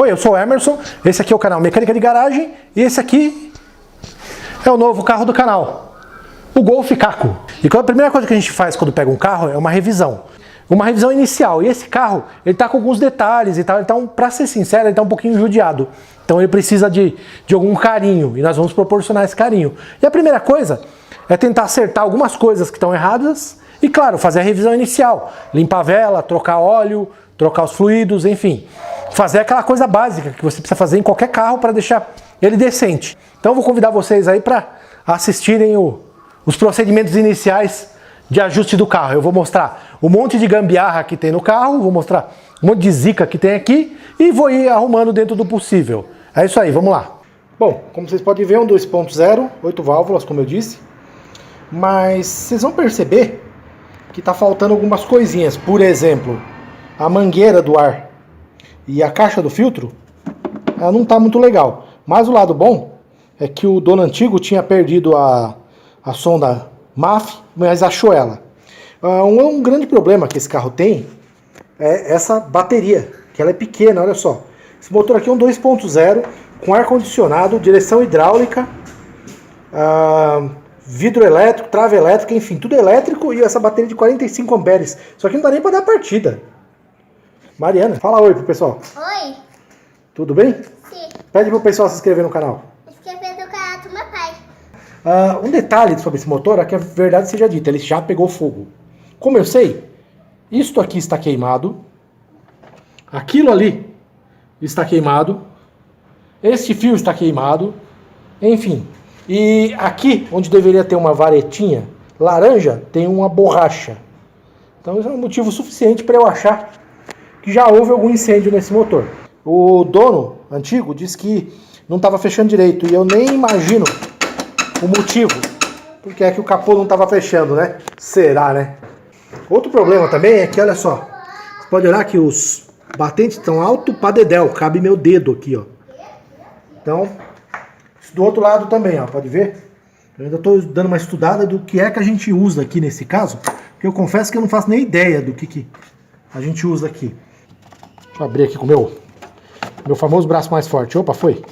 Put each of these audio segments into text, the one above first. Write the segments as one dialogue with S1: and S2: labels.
S1: Oi, eu sou o Emerson, esse aqui é o canal Mecânica de Garagem e esse aqui é o novo carro do canal, o Golf Caco. E a primeira coisa que a gente faz quando pega um carro é uma revisão inicial. E esse carro, ele tá com alguns detalhes e tal, então, pra ser sincero, ele tá um pouquinho judiado. Então ele precisa de algum carinho e nós vamos proporcionar esse carinho. E a primeira coisa é tentar acertar algumas coisas que estão erradas e, claro, fazer a revisão inicial. Limpar a vela, trocar óleo, trocar os fluidos, enfim. Fazer aquela coisa básica que você precisa fazer em qualquer carro para deixar ele decente. Então eu vou convidar vocês aí para assistirem os procedimentos iniciais de ajuste do carro. Eu vou mostrar um monte de gambiarra que tem no carro, vou mostrar um monte de zica que tem aqui e vou ir arrumando dentro do possível. É isso aí, vamos lá. Bom, como vocês podem ver, um 2.0, 8 válvulas, como eu disse. Mas vocês vão perceber que está faltando algumas coisinhas. Por exemplo, a mangueira do ar e a caixa do filtro, ela não está muito legal. Mas o lado bom é que o dono antigo tinha perdido a sonda MAF, mas achou ela. Um grande problema que esse carro tem é essa bateria, que ela é pequena, olha só. Esse motor aqui é um 2.0 com ar-condicionado, direção hidráulica, vidro elétrico, trava elétrica, enfim, tudo elétrico e essa bateria de 45 amperes. Só que não dá nem para dar partida. Mariana, fala oi pro pessoal.
S2: Oi.
S1: Tudo bem?
S2: Sim.
S1: Pede pro pessoal se inscrever no canal.
S2: Inscrever no canal do meu pai.
S1: Um detalhe sobre esse motor é que a verdade seja dita, ele já pegou fogo. Como eu sei, isto aqui está queimado, aquilo ali está queimado, este fio está queimado, enfim. E aqui, onde deveria ter uma varetinha laranja, tem uma borracha. Então isso é um motivo suficiente para eu achar que já houve algum incêndio nesse motor. O dono antigo disse que não estava fechando direito e eu nem imagino o motivo. Porque é que o capô não estava fechando, né? Será, né? Outro problema também é que, olha só, você pode olhar que os batentes estão alto para dedéu, cabe meu dedo aqui, ó. Então, do outro lado também, ó, pode ver? Eu ainda estou dando uma estudada do que é que a gente usa aqui nesse caso, porque eu confesso que eu não faço nem ideia do que a gente usa aqui. Deixa eu abrir aqui com o meu famoso braço mais forte. Opa, foi.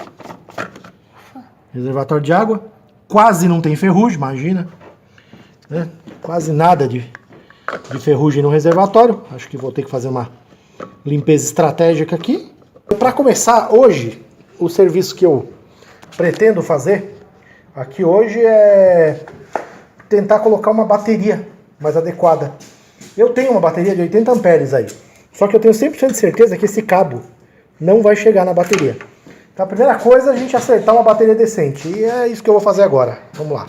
S1: Reservatório de água. Quase não tem ferrugem, imagina. Né? Quase nada de ferrugem no reservatório. Acho que vou ter que fazer uma limpeza estratégica aqui. Para começar, hoje, o serviço que eu pretendo fazer aqui hoje é tentar colocar uma bateria mais adequada. Eu tenho uma bateria de 80 amperes aí. Só que eu tenho 100% de certeza que esse cabo não vai chegar na bateria. Então a primeira coisa é a gente acertar uma bateria decente. E é isso que eu vou fazer agora. Vamos lá.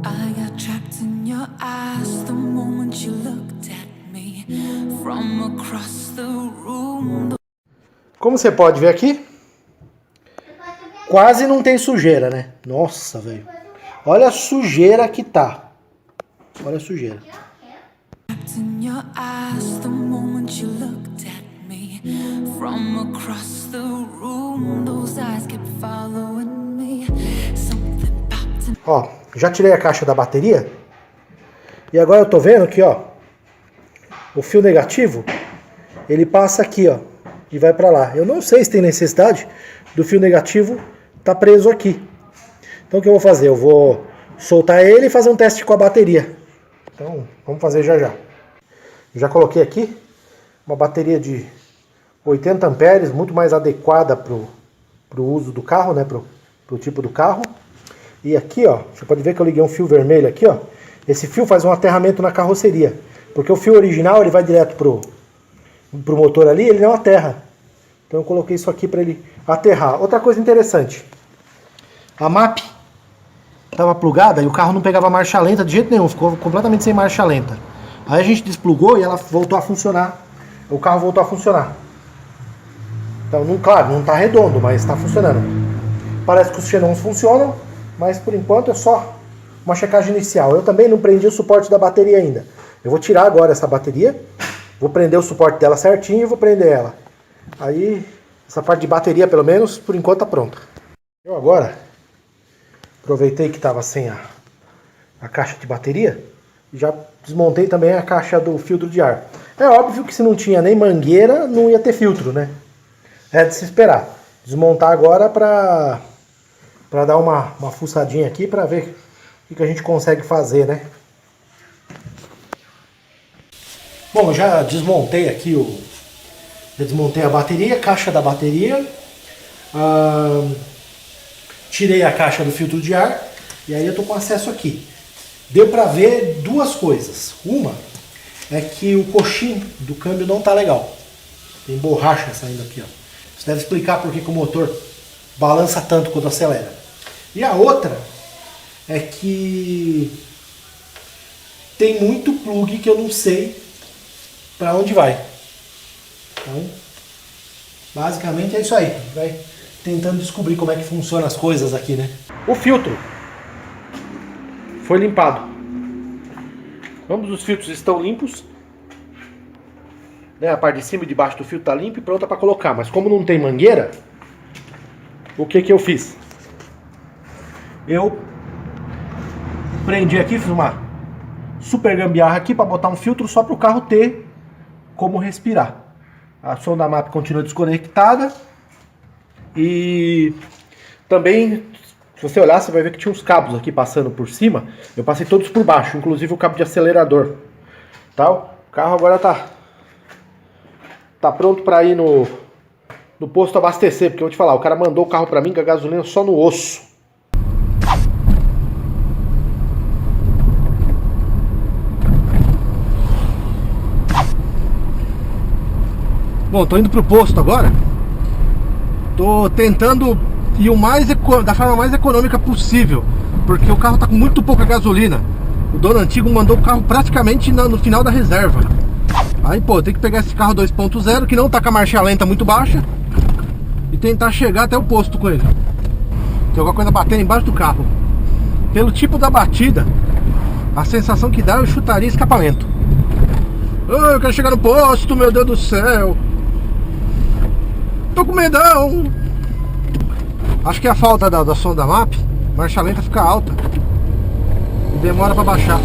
S3: I got trapped in your eyes the moment you looked at me from across the room.
S1: Como você pode ver aqui, quase não tem sujeira, né? Nossa, velho. Olha a sujeira que tá. Olha a sujeira.
S3: Trapped in your eyes the moment you looked at me from across the room. Those eyes kept following me. Something popped in.
S1: Ó, já tirei a caixa da bateria. E agora eu tô vendo que, ó, o fio negativo, ele passa aqui, ó, e vai pra lá. Eu não sei se tem necessidade do fio negativo tá preso aqui. Então o que eu vou fazer? Eu vou soltar ele e fazer um teste com a bateria. Então vamos fazer já já. Já coloquei aqui uma bateria de 80 amperes, muito mais adequada pro uso do carro, né, pro tipo do carro. E aqui, ó, você pode ver que eu liguei um fio vermelho aqui, ó. Esse fio faz um aterramento na carroceria, porque o fio original ele vai direto pro motor ali, ele não aterra. Então eu coloquei isso aqui para ele aterrar. Outra coisa interessante, a MAP estava plugada e o carro não pegava marcha lenta de jeito nenhum, ficou completamente sem marcha lenta. Aí a gente desplugou e ela voltou a funcionar. O carro voltou a funcionar. Então, claro, não está redondo, mas está funcionando. Parece que os xenons funcionam, mas por enquanto é só uma checagem inicial. Eu também não prendi o suporte da bateria ainda. Eu vou tirar agora essa bateria, vou prender o suporte dela certinho e vou prender ela. Aí, essa parte de bateria, pelo menos, por enquanto tá pronta. Eu agora Aproveitei que estava sem a caixa de bateria e já desmontei também a caixa do filtro de ar. É óbvio que se não tinha nem mangueira, não ia ter filtro, né? É de se esperar. Desmontar agora para dar uma fuçadinha aqui para ver o que a gente consegue fazer, né? Bom, eu já desmontei aqui já desmontei a bateria, a caixa da bateria, tirei a caixa do filtro de ar e aí eu tô com acesso aqui. Deu para ver duas coisas. Uma é que o coxim do câmbio não tá legal. Tem borracha saindo aqui, ó. Isso deve explicar por que o motor balança tanto quando acelera. E a outra é que tem muito plug que eu não sei para onde vai. Então, basicamente é isso aí. Vai tentando descobrir como é que funcionam as coisas aqui, né? O filtro foi limpado. Ambos os filtros estão limpos. Né? A parte de cima e de baixo do filtro está limpa e pronta para colocar. Mas como não tem mangueira, o que eu fiz? Eu prendi aqui, fiz uma super gambiarra aqui para botar um filtro só para o carro ter como respirar. A sonda MAP continua desconectada e também, se você olhar, você vai ver que tinha uns cabos aqui passando por cima. Eu passei todos por baixo, inclusive o cabo de acelerador. Tal. O carro agora tá pronto para ir no posto abastecer, porque eu vou te falar, o cara mandou o carro para mim com a gasolina só no osso. Bom, tô indo pro posto agora. Tô tentando ir da forma mais econômica possível, porque o carro tá com muito pouca gasolina. O dono antigo mandou o carro praticamente no final da reserva. Aí, pô, tem que pegar esse carro 2.0 que não tá com a marcha lenta muito baixa e tentar chegar até o posto com ele. Tem alguma coisa batendo embaixo do carro. Pelo tipo da batida, a sensação que dá eu chutaria escapamento. Oh, eu quero chegar no posto, meu Deus do céu. Tô com medão. Acho que é a falta da sonda MAP. Marcha lenta fica alta e demora pra baixar.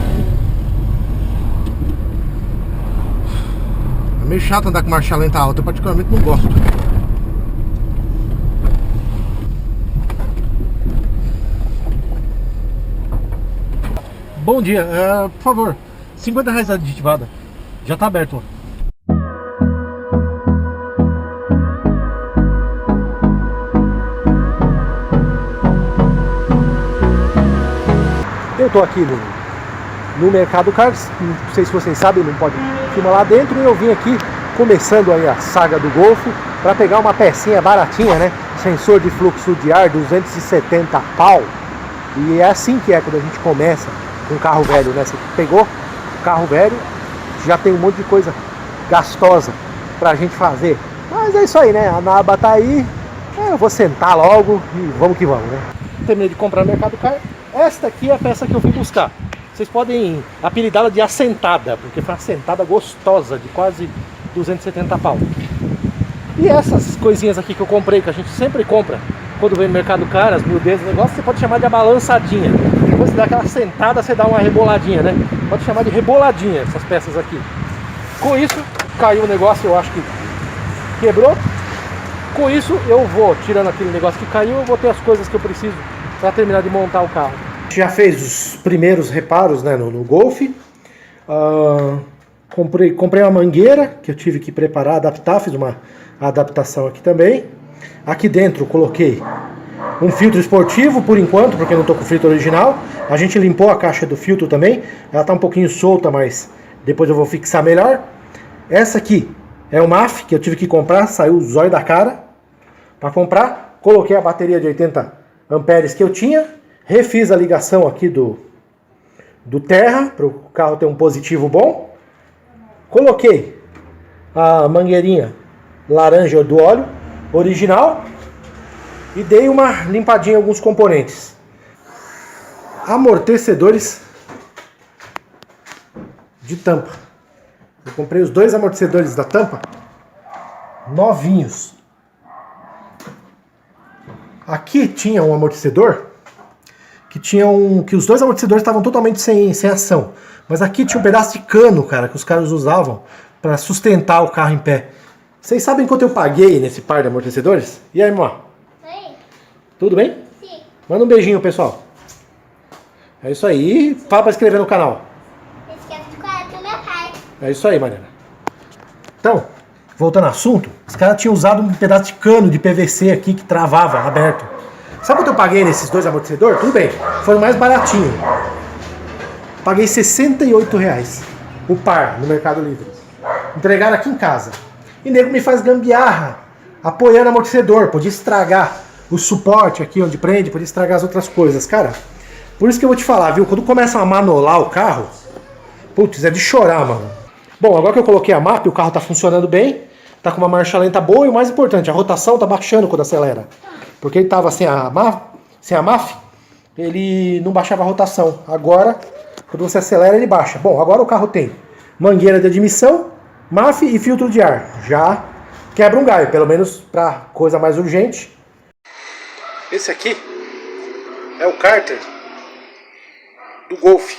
S1: É meio chato andar com marcha lenta alta. Eu particularmente não gosto. Bom dia, por favor, R$50 aditivada. Já tá aberto, ó. Eu tô aqui no Mercado Cars, não sei se vocês sabem, não pode filmar lá dentro, e eu vim aqui começando aí a saga do Golf para pegar uma pecinha baratinha, né? Sensor de fluxo de ar, 270 pau. E é assim que é quando a gente começa com um carro velho, né? Você pegou o carro velho, já tem um monte de coisa gastosa pra gente fazer. Mas é isso aí, né? A naba tá aí, eu vou sentar logo e vamos que vamos, né? Terminei de comprar no Mercado Car. Esta aqui é a peça que eu vim buscar. Vocês podem apelidá-la de assentada, porque foi uma assentada gostosa, de quase 270 pau. E essas coisinhas aqui que eu comprei, que a gente sempre compra quando vem no Mercado Car, as miudezas, negócio, você pode chamar de abalançadinha. Depois você dá aquela sentada, você dá uma reboladinha, né? Pode chamar de reboladinha essas peças aqui. Com isso, caiu o negócio, eu acho que quebrou. Com isso, eu vou tirando aquele negócio que caiu, eu vou ter as coisas que eu preciso para terminar de montar o carro. Já fez os primeiros reparos, né, no Golf. Comprei uma mangueira que eu tive que preparar, adaptar, fiz uma adaptação aqui também. Aqui dentro coloquei um filtro esportivo por enquanto, porque eu não estou com o filtro original. A gente limpou a caixa do filtro também, ela está um pouquinho solta, mas depois eu vou fixar melhor. Essa aqui é o MAF que eu tive que comprar, saiu o zóio da cara para comprar. Coloquei a bateria de 80 amperes que eu tinha, refiz a ligação aqui do Terra para o carro ter um positivo bom. Coloquei a mangueirinha laranja do óleo original e dei uma limpadinha em alguns componentes. Amortecedores de tampa. Eu comprei os dois amortecedores da tampa novinhos. Aqui tinha um amortecedor que os dois amortecedores estavam totalmente sem ação. Mas aqui tinha um pedaço de cano, cara, que os caras usavam para sustentar o carro em pé. Vocês sabem quanto eu paguei nesse par de amortecedores? E aí, irmão?
S2: Oi?
S1: Tudo bem?
S2: Sim.
S1: Manda um beijinho, pessoal. É isso aí. E fala pra inscrever no canal.
S2: Esquece de colar pro meu pai.
S1: É isso aí, Mariana. Então, voltando ao assunto, os caras tinham usado um pedaço de cano de PVC aqui que travava aberto. Sabe quanto eu paguei nesses dois amortecedores? Tudo bem, foi o mais baratinho. Paguei R$68 o par no Mercado Livre. Entregaram aqui em casa. E nego me faz gambiarra, apoiando o amortecedor. Podia estragar o suporte aqui onde prende, podia estragar as outras coisas. Cara, por isso que eu vou te falar, viu? Quando começam a manolar o carro, putz, é de chorar, mano. Bom, agora que eu coloquei a MAP, o carro tá funcionando bem, tá com uma marcha lenta boa e o mais importante, a rotação tá baixando quando acelera. Porque ele tava sem a MAF, ele não baixava a rotação. Agora, quando você acelera, ele baixa. Bom, agora o carro tem mangueira de admissão, MAF e filtro de ar. Já quebra um galho, pelo menos para coisa mais urgente. Esse aqui é o cárter do Golf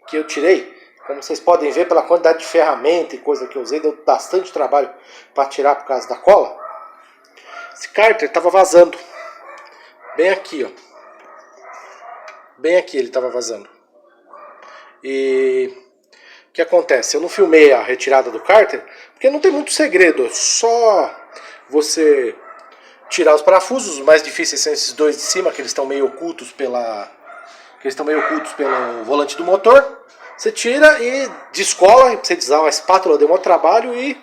S1: que eu tirei. Como vocês podem ver pela quantidade de ferramenta e coisa que eu usei, deu bastante trabalho para tirar por causa da cola. Esse cárter estava vazando. Bem aqui, ó. Bem aqui ele estava vazando. E o que acontece? Eu não filmei a retirada do cárter, porque não tem muito segredo. É só você tirar os parafusos. Os mais difíceis são esses dois de cima, que eles estão meio ocultos pelo volante do motor. Você tira e descola, você usar uma espátula, deu muito trabalho e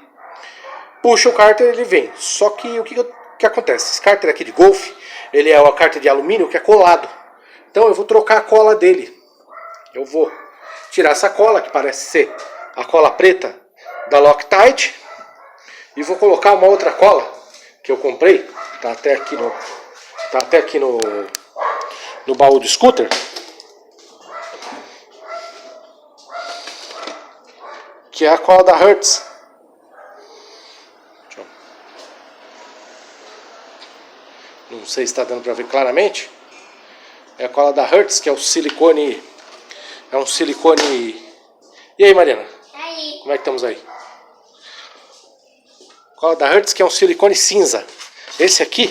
S1: puxa o cárter e ele vem. Só que o que acontece? Esse cárter aqui de Golf, ele é uma cárter de alumínio que é colado. Então eu vou trocar a cola dele. Eu vou tirar essa cola, que parece ser a cola preta da Loctite, e vou colocar uma outra cola que eu comprei, tá até aqui no baú do scooter. Que é a cola da Hertz. Não sei se está dando para ver claramente. É a cola da Hertz, que é o silicone. É um silicone. E aí, Mariana?
S2: Aí.
S1: Como é que estamos aí? Cola da Hertz, que é um silicone cinza. Esse aqui,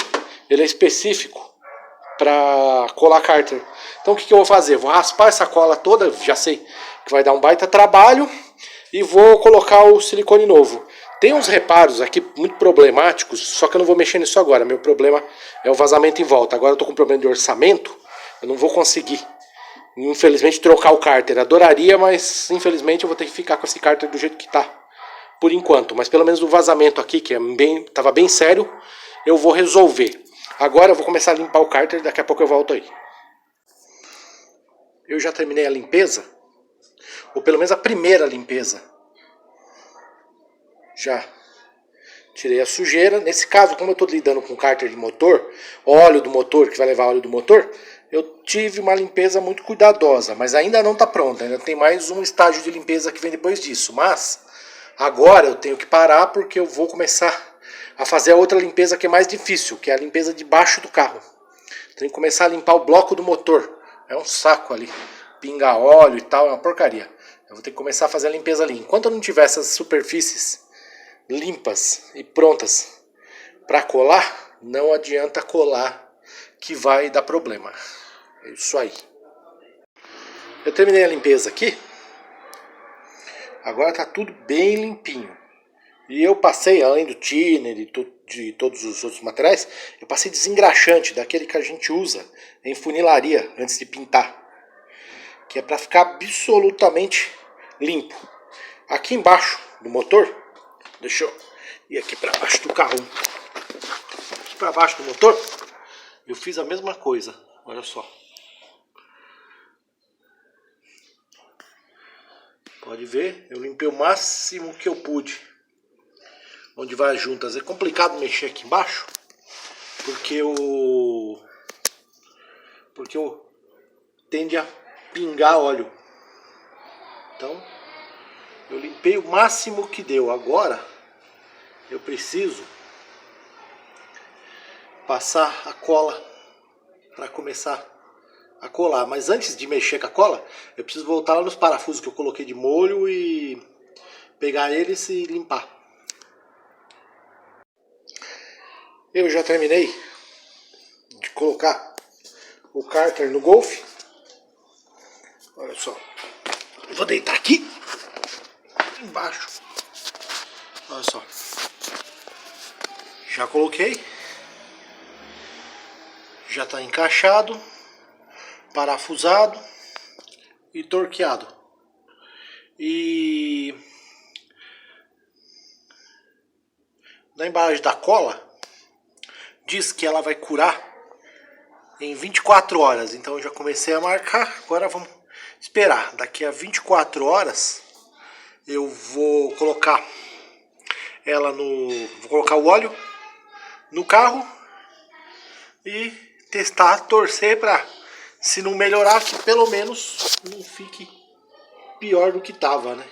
S1: ele é específico para colar cárter. Então o que eu vou fazer? Vou raspar essa cola toda, já sei que vai dar um baita trabalho, e vou colocar o silicone novo. Tem uns reparos aqui muito problemáticos, só que eu não vou mexer nisso agora. Meu problema é o vazamento em volta. Agora eu estou com problema de orçamento, eu não vou conseguir, infelizmente, trocar o cárter. Adoraria, mas infelizmente eu vou ter que ficar com esse cárter do jeito que está, por enquanto. Mas pelo menos o vazamento aqui, que estava bem sério, eu vou resolver. Agora eu vou começar a limpar o cárter, daqui a pouco eu volto aí. Eu já terminei a limpeza, ou pelo menos a primeira limpeza. Já tirei a sujeira. Nesse caso, como eu estou lidando com cárter de motor, óleo do motor, que vai levar óleo do motor, eu tive uma limpeza muito cuidadosa, mas ainda não está pronta. Ainda tem mais um estágio de limpeza que vem depois disso. Mas agora eu tenho que parar porque eu vou começar a fazer a outra limpeza que é mais difícil, que é a limpeza de baixo do carro. Tenho que começar a limpar o bloco do motor. É um saco ali. Pinga óleo e tal, é uma porcaria. Eu vou ter que começar a fazer a limpeza ali. Enquanto eu não tiver essas superfícies limpas e prontas para colar, não adianta colar, que vai dar problema. É isso aí. Eu terminei a limpeza aqui. Agora tá tudo bem limpinho. E eu passei, além do thinner e de todos os outros materiais, eu passei desengraxante, daquele que a gente usa em funilaria antes de pintar, que é para ficar absolutamente limpo. Aqui embaixo do motor, deixa eu ir aqui para baixo do carro. Aqui para baixo do motor, eu fiz a mesma coisa, olha só. Pode ver, eu limpei o máximo que eu pude. Onde vai as juntas. É complicado mexer aqui embaixo, porque eu tende a pingar óleo. Então eu limpei o máximo que deu. Agora eu preciso passar a cola para começar a colar. Mas antes de mexer com a cola, eu preciso voltar lá nos parafusos que eu coloquei de molho e pegar eles e limpar. Eu já terminei de colocar o cárter no Golf. Olha só, vou deitar aqui embaixo. Olha só, já coloquei, já está encaixado, parafusado e torqueado. E na embalagem da cola diz que ela vai curar em 24 horas. Então eu já comecei a marcar. Agora vamos esperar. Daqui a 24 horas eu vou colocar ela vou colocar o óleo no carro e testar, torcer para, se não melhorar, que pelo menos não fique pior do que tava, né?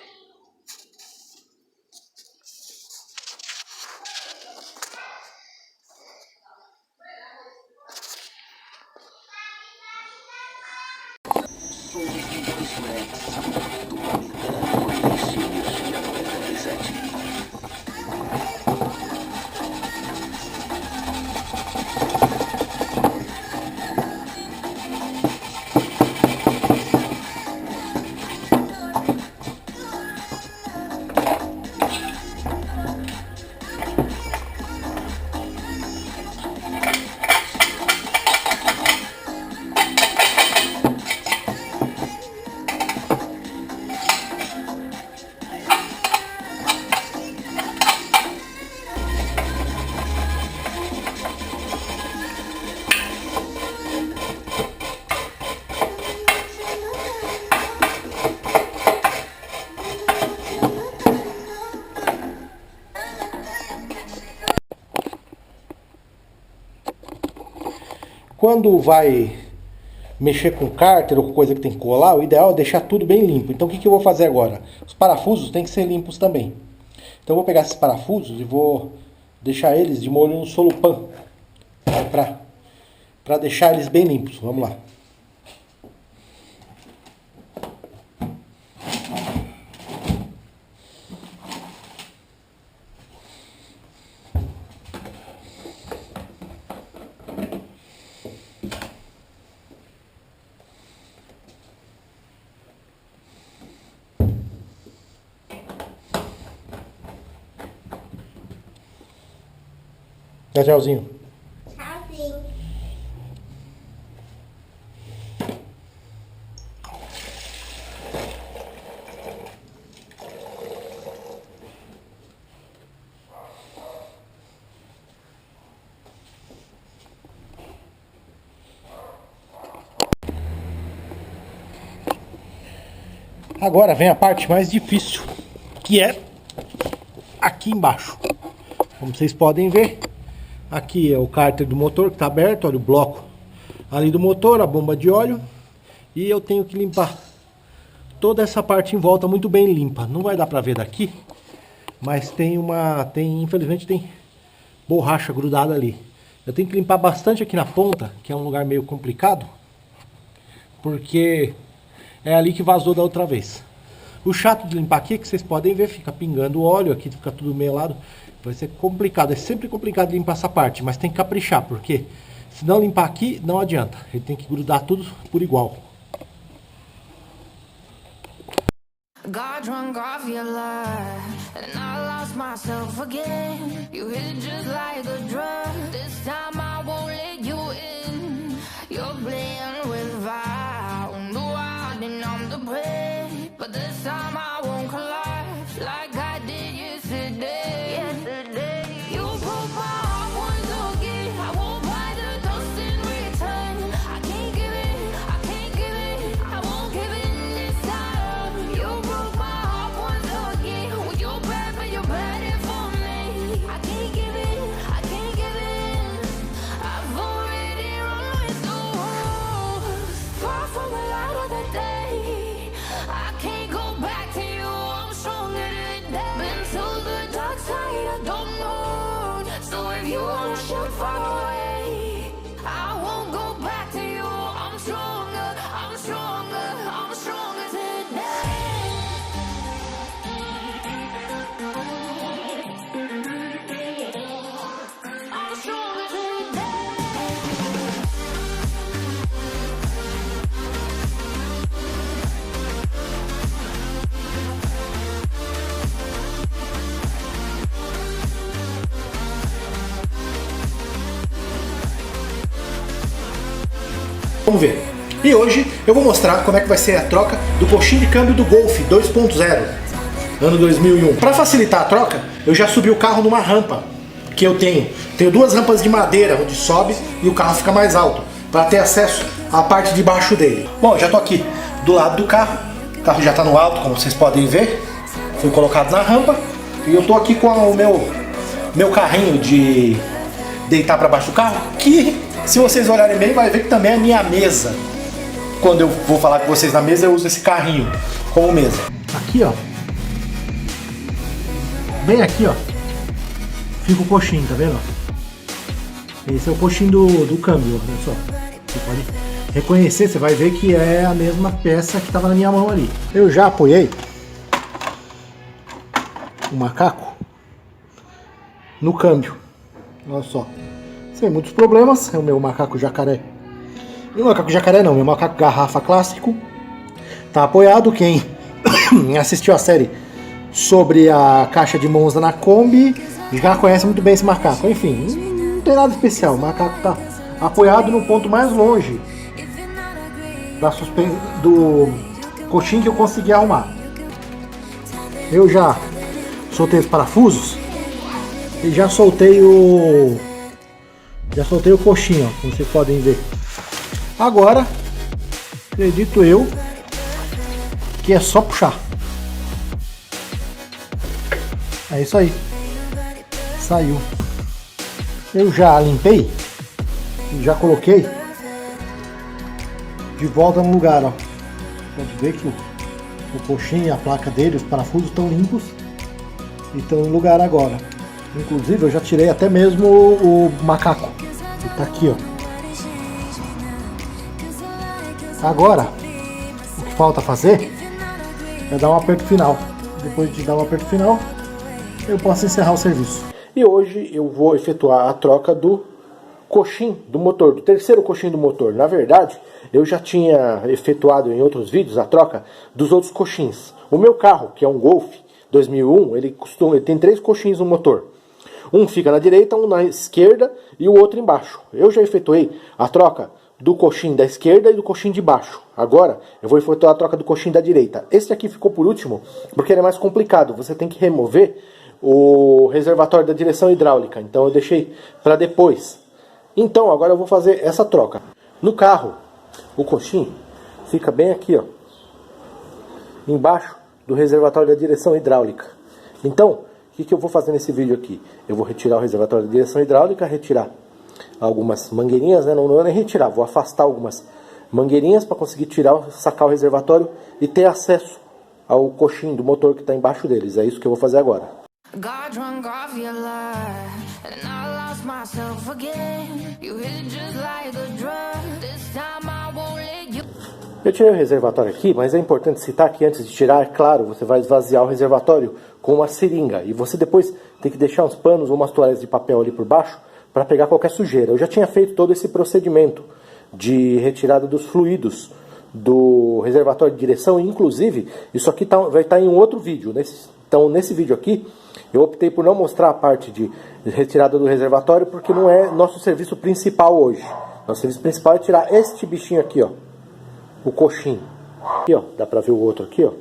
S1: Quando vai mexer com cárter ou com coisa que tem que colar, o ideal é deixar tudo bem limpo. Então o que eu vou fazer agora? Os parafusos têm que ser limpos também. Então eu vou pegar esses parafusos e vou deixar eles de molho no solupan, para deixar eles bem limpos. Vamos lá. Tchauzinho.
S2: Tchauzinho.
S1: Agora vem a parte mais difícil, que é aqui embaixo. Como vocês podem ver, aqui é o cárter do motor que está aberto, olha o bloco ali do motor, a bomba de óleo. E eu tenho que limpar toda essa parte em volta muito bem limpa. Não vai dar para ver daqui, mas infelizmente tem borracha grudada ali. Eu tenho que limpar bastante aqui na ponta, que é um lugar meio complicado, porque é ali que vazou da outra vez. O chato de limpar aqui é que vocês podem ver, fica pingando óleo, aqui fica tudo melado. Vai ser complicado, é sempre complicado limpar essa parte, mas tem que caprichar, porque se não limpar aqui, não adianta. Ele tem que grudar tudo por igual.
S3: Got drunk off your lie, and I lost myself again. You hit just like a drug. This time I won't let you in. You're playing with fire. No, I didn't on the play, but this time I won't collapse like I did yesterday. You broke my heart once again. I won't buy the dust in return. I can't give it, I can't give it, I won't give in this time. You broke my heart once again. Well, you're bad, but you're bad it for me. I can't give it, I can't give in. I've already run with the world.
S1: Vamos ver. E hoje eu vou mostrar como é que vai ser a troca do coxim de câmbio do Golf 2.0, ano 2001. Para facilitar a troca, eu já subi o carro numa rampa que eu tenho. Tenho duas rampas de madeira onde sobe e o carro fica mais alto, para ter acesso à parte de baixo dele. Bom, já estou aqui do lado do carro. O carro já está no alto, como vocês podem ver. Foi colocado na rampa e eu estou aqui com o meu carrinho de deitar para baixo do carro, que se vocês olharem bem vai ver que também é a minha mesa. Quando eu vou falar com vocês na mesa, eu uso esse carrinho como mesa. Aqui, ó. Bem aqui, ó. Fica o coxinho, tá vendo? Esse é o coxinho do câmbio, olha só. Você pode reconhecer, você vai ver que é a mesma peça que estava na minha mão ali. Eu já apoiei o macaco no câmbio. Olha só. Sem muitos problemas. É o meu macaco jacaré. Meu macaco jacaré não, meu macaco garrafa clássico. Tá apoiado. Quem assistiu a série sobre a caixa de Monza na Kombi já conhece muito bem esse macaco. Enfim, não tem nada especial. O macaco tá apoiado no ponto mais longe do coxinho que eu consegui arrumar. Eu já soltei os parafusos e já soltei o coxinho, ó, como vocês podem ver. Agora, acredito eu que é só puxar. É isso aí. Saiu. Eu já limpei e já coloquei de volta no lugar, ó. Pode ver que o coxinho, a placa dele, os parafusos estão limpos e estão no lugar agora. Inclusive eu já tirei até mesmo o macaco. Ele tá aqui, ó. Agora, o que falta fazer é dar um aperto final. Depois de dar um aperto final, eu posso encerrar o serviço. E hoje eu vou efetuar a troca do coxim do motor, do terceiro coxim do motor. Na verdade, eu já tinha efetuado em outros vídeos a troca dos outros coxins. O meu carro, que é um Golf 2001, ele tem 3 coxins no motor. Um fica na direita, um na esquerda e o outro embaixo. Eu já efetuei a troca do coxim da esquerda e do coxim de baixo. Agora eu vou efetuar a troca do coxim da direita. Esse aqui ficou por último porque ele é mais complicado. Você tem que remover o reservatório da direção hidráulica. Então eu deixei para depois. Então agora eu vou fazer essa troca. No carro, o coxim fica bem aqui, ó, embaixo do reservatório da direção hidráulica. Então, o que eu vou fazer nesse vídeo aqui? Eu vou retirar o reservatório da direção hidráulica, retirar algumas mangueirinhas, né? Não vou nem retirar, vou afastar algumas mangueirinhas para conseguir sacar o reservatório e ter acesso ao coxim do motor que está embaixo deles. É isso que eu vou fazer agora.
S3: Got drunk off your lie, and I lost myself again. You hit just like a drug. This time I won't let you.
S1: Eu tirei o reservatório aqui, mas é importante citar que antes de tirar, é claro, você vai esvaziar o reservatório com uma seringa. E você depois tem que deixar uns panos ou umas toalhas de papel ali por baixo para pegar qualquer sujeira. Eu já tinha feito todo esse procedimento de retirada dos fluidos do reservatório de direção. E, inclusive, isso aqui vai estar em um outro vídeo. Então, nesse vídeo aqui, eu optei por não mostrar a parte de retirada do reservatório, porque não é nosso serviço principal hoje. Nosso serviço principal é tirar este bichinho aqui, ó, o coxim. Aqui, ó, dá pra ver o outro aqui, ó,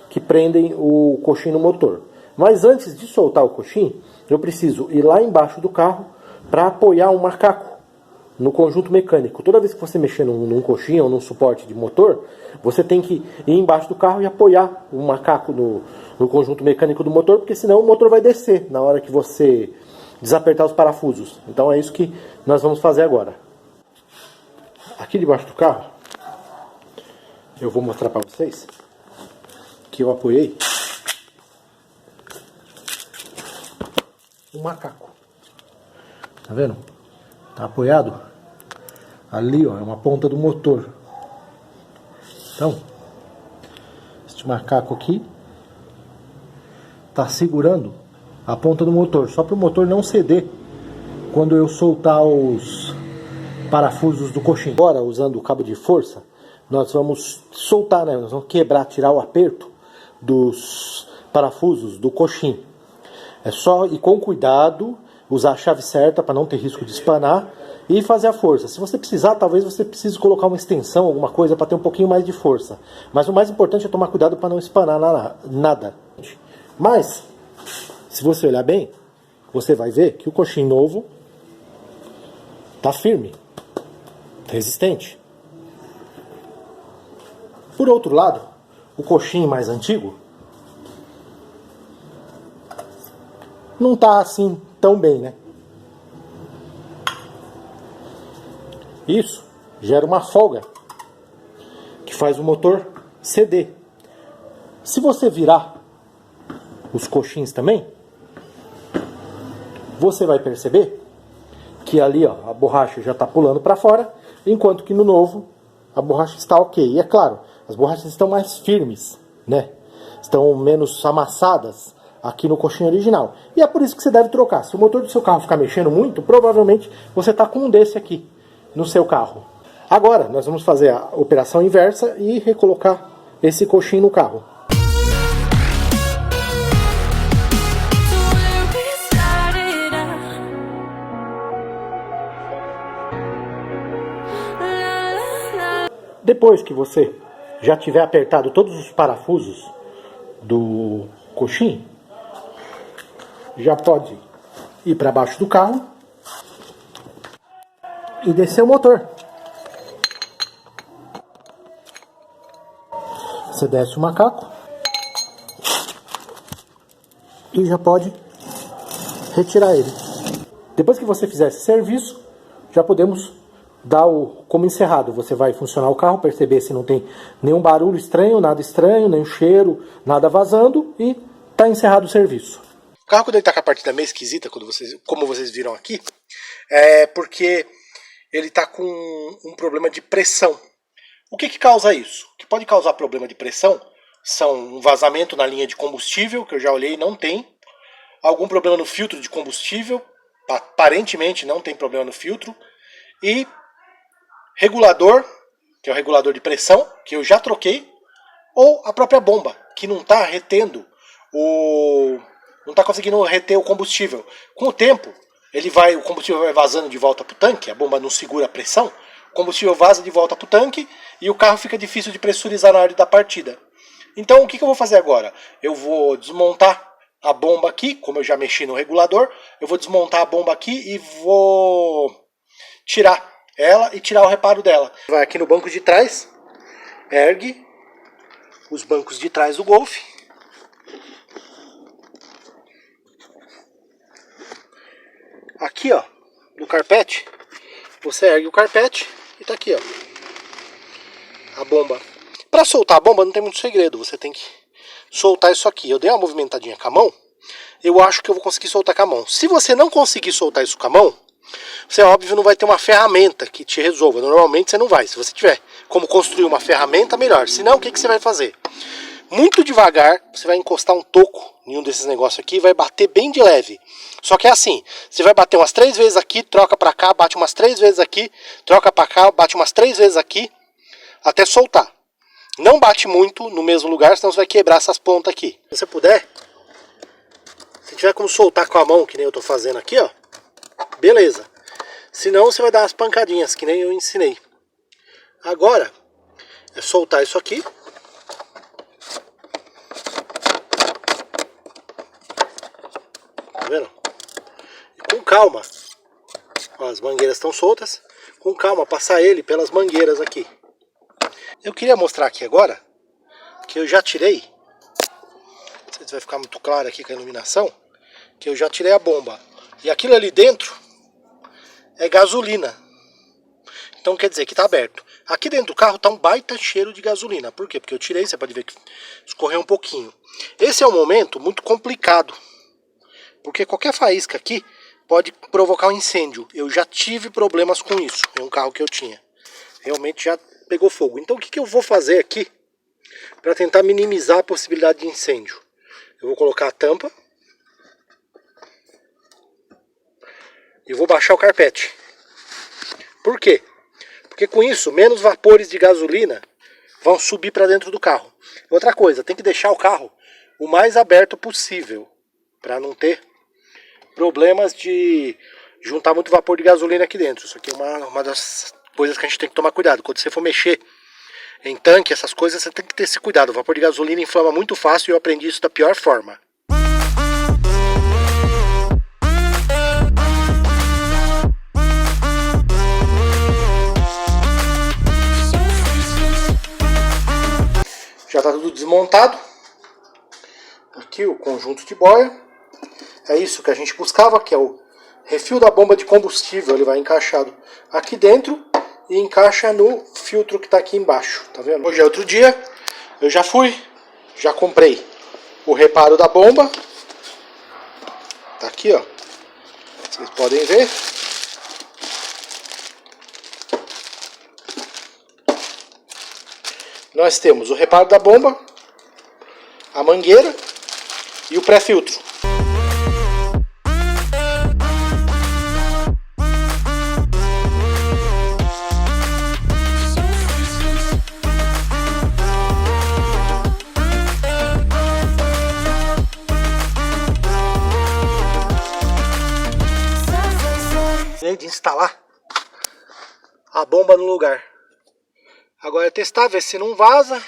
S1: que prendem o coxim no motor. Mas antes de soltar o coxim, eu preciso ir lá embaixo do carro para apoiar um macaco no conjunto mecânico. Toda vez que você mexer num coxim ou num suporte de motor, você tem que ir embaixo do carro e apoiar o macaco no conjunto mecânico do motor, porque senão o motor vai descer na hora que você desapertar os parafusos. Então é isso que nós vamos fazer agora. Aqui debaixo do carro, eu vou mostrar para vocês que eu apoiei o macaco. Tá vendo? Tá apoiado ali, ó, é uma ponta do motor. Então, este macaco aqui tá segurando a ponta do motor, só para o motor não ceder quando eu soltar os parafusos do coxim. Agora, usando o cabo de força, nós vamos soltar, né? Nós vamos quebrar, tirar o aperto dos parafusos do coxim. É só ir com cuidado, usar a chave certa para não ter risco de espanar e fazer a força. Se você precisar, talvez você precise colocar uma extensão, alguma coisa para ter um pouquinho mais de força. Mas o mais importante é tomar cuidado para não espanar nada. Mas, se você olhar bem, você vai ver que o coxim novo está firme, resistente. Por outro lado, o coxim mais antigo não está assim tão bem, né? Isso gera uma folga que faz o motor ceder. Se você virar os coxins também, você vai perceber que ali, ó, a borracha já está pulando para fora, enquanto que no novo a borracha está ok. E é claro, as borrachas estão mais firmes, né? Estão menos amassadas aqui no coxinho original. E é por isso que você deve trocar. Se o motor do seu carro ficar mexendo muito, provavelmente você está com um desse aqui no seu carro. Agora, nós vamos fazer a operação inversa e recolocar esse coxinho no carro. Depois que você já tiver apertado todos os parafusos do coxim, já pode ir para baixo do carro e descer o motor. Você desce o macaco e já pode retirar ele. Depois que você fizer esse serviço, já podemos dar como encerrado. Você vai funcionar o carro, perceber se não tem nenhum barulho estranho, nenhum cheiro, nada vazando, e está encerrado o serviço. O carro, quando ele está com a partida meio esquisita, como vocês viram aqui, é porque ele está com um problema de pressão. O que causa isso? O que pode causar problema de pressão são um vazamento na linha de combustível, que eu já olhei, não tem. Algum problema no filtro de combustível, aparentemente não tem problema no filtro. E regulador, que é o regulador de pressão, que eu já troquei. Ou a própria bomba, que não está retendo não está conseguindo reter o combustível. Com o tempo, o combustível vai vazando de volta para o tanque, a bomba não segura a pressão, o combustível vaza de volta para o tanque e o carro fica difícil de pressurizar na hora da partida. Então o que eu vou fazer agora? Eu vou desmontar a bomba aqui, como eu já mexi no regulador, eu vou desmontar a bomba aqui e vou tirar ela e tirar o reparo dela. Vai aqui no banco de trás, ergue os bancos de trás do Golf. Aqui, ó, no carpete, você ergue o carpete e tá aqui, ó, a bomba. Para soltar a bomba não tem muito segredo, você tem que soltar isso aqui. Eu dei uma movimentadinha com a mão, eu acho que eu vou conseguir soltar com a mão. Se você não conseguir soltar isso com a mão, você, óbvio, não vai ter uma ferramenta que te resolva. Normalmente você não vai. Se você tiver como construir uma ferramenta, melhor. Se não, o que você vai fazer? Muito devagar, você vai encostar um toco em um desses negócios aqui e vai bater bem de leve. Só que é assim, você vai bater umas 3 vezes aqui, troca pra cá, bate umas 3 vezes aqui, troca pra cá, bate umas 3 vezes aqui, até soltar. Não bate muito no mesmo lugar, senão você vai quebrar essas pontas aqui. Se você puder, se tiver como soltar com a mão, que nem eu tô fazendo aqui, ó, beleza. Senão você vai dar umas pancadinhas, que nem eu ensinei. Agora, é soltar isso aqui. Tá vendo? E com calma. Ó, as mangueiras estão soltas. Com calma, passar ele pelas mangueiras aqui. Eu queria mostrar aqui agora que eu já tirei. Não sei se vai ficar muito claro aqui com a iluminação. Que eu já tirei a bomba. E aquilo ali dentro é gasolina. Então quer dizer que está aberto. Aqui dentro do carro está um baita cheiro de gasolina. Por quê? Porque eu tirei, você pode ver que escorreu um pouquinho. Esse é um momento muito complicado. Porque qualquer faísca aqui pode provocar um incêndio. Eu já tive problemas com isso. É um carro que eu tinha. Realmente já pegou fogo. Então o que eu vou fazer aqui para tentar minimizar a possibilidade de incêndio? Eu vou colocar a tampa. E vou baixar o carpete. Por quê? Porque com isso, menos vapores de gasolina vão subir para dentro do carro. Outra coisa, tem que deixar o carro o mais aberto possível, para não ter problemas de juntar muito vapor de gasolina aqui dentro. Isso aqui é uma das coisas que a gente tem que tomar cuidado. Quando você for mexer em tanque, essas coisas, você tem que ter esse cuidado. O vapor de gasolina inflama muito fácil e eu aprendi isso da pior forma. Já está tudo desmontado. Aqui o conjunto de boia. É isso que a gente buscava, que é o refil da bomba de combustível. Ele vai encaixado aqui dentro e encaixa no filtro que está aqui embaixo. Tá vendo? Hoje é outro dia. Eu já comprei o reparo da bomba. Tá aqui, ó. Vocês podem ver. Nós temos o reparo da bomba, a mangueira e o pré-filtro. De instalar a bomba no lugar. Agora é testar, ver se não vaza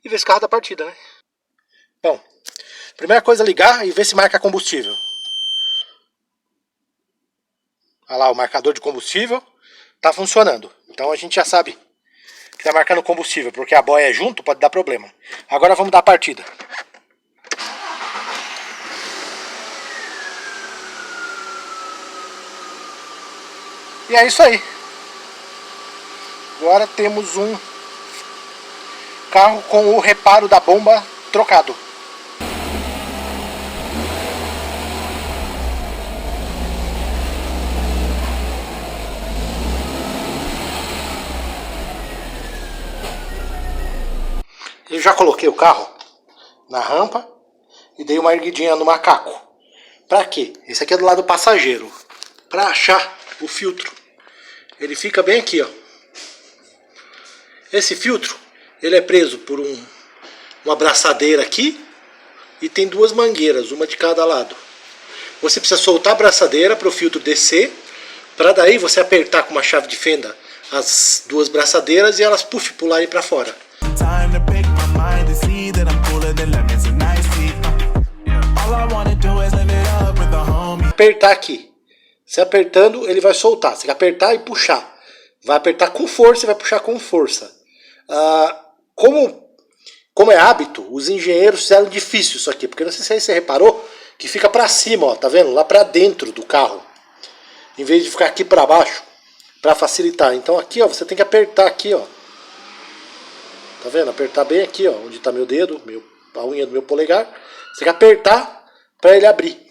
S1: e ver se o carro tá partida, né? Bom, primeira coisa é ligar e ver se marca combustível. Olha lá, o marcador de combustível tá funcionando. Então a gente já sabe que tá marcando combustível, porque a boia é junto, pode dar problema. Agora vamos dar a partida. E é isso aí. Agora temos um carro com o reparo da bomba trocado. Eu já coloquei o carro na rampa e dei uma erguidinha no macaco. Pra quê? Esse aqui é do lado do passageiro. Pra achar o filtro. Ele fica bem aqui, ó. Esse filtro, ele é preso por uma abraçadeira aqui e tem duas mangueiras, uma de cada lado. Você precisa soltar a abraçadeira para o filtro descer, para daí você apertar com uma chave de fenda as duas braçadeiras e elas pularem para fora. Apertar aqui. Se apertando, ele vai soltar. Você tem que apertar e puxar. Vai apertar com força e vai puxar com força. Como é hábito, os engenheiros fizeram difícil isso aqui, porque não sei se você reparou que fica para cima, ó, tá vendo? Lá para dentro do carro, em vez de ficar aqui para baixo, para facilitar. Então aqui, ó, você tem que apertar aqui, ó. Tá vendo? Apertar bem aqui, ó, onde tá meu dedo, a unha do meu polegar. Você tem que apertar para ele abrir.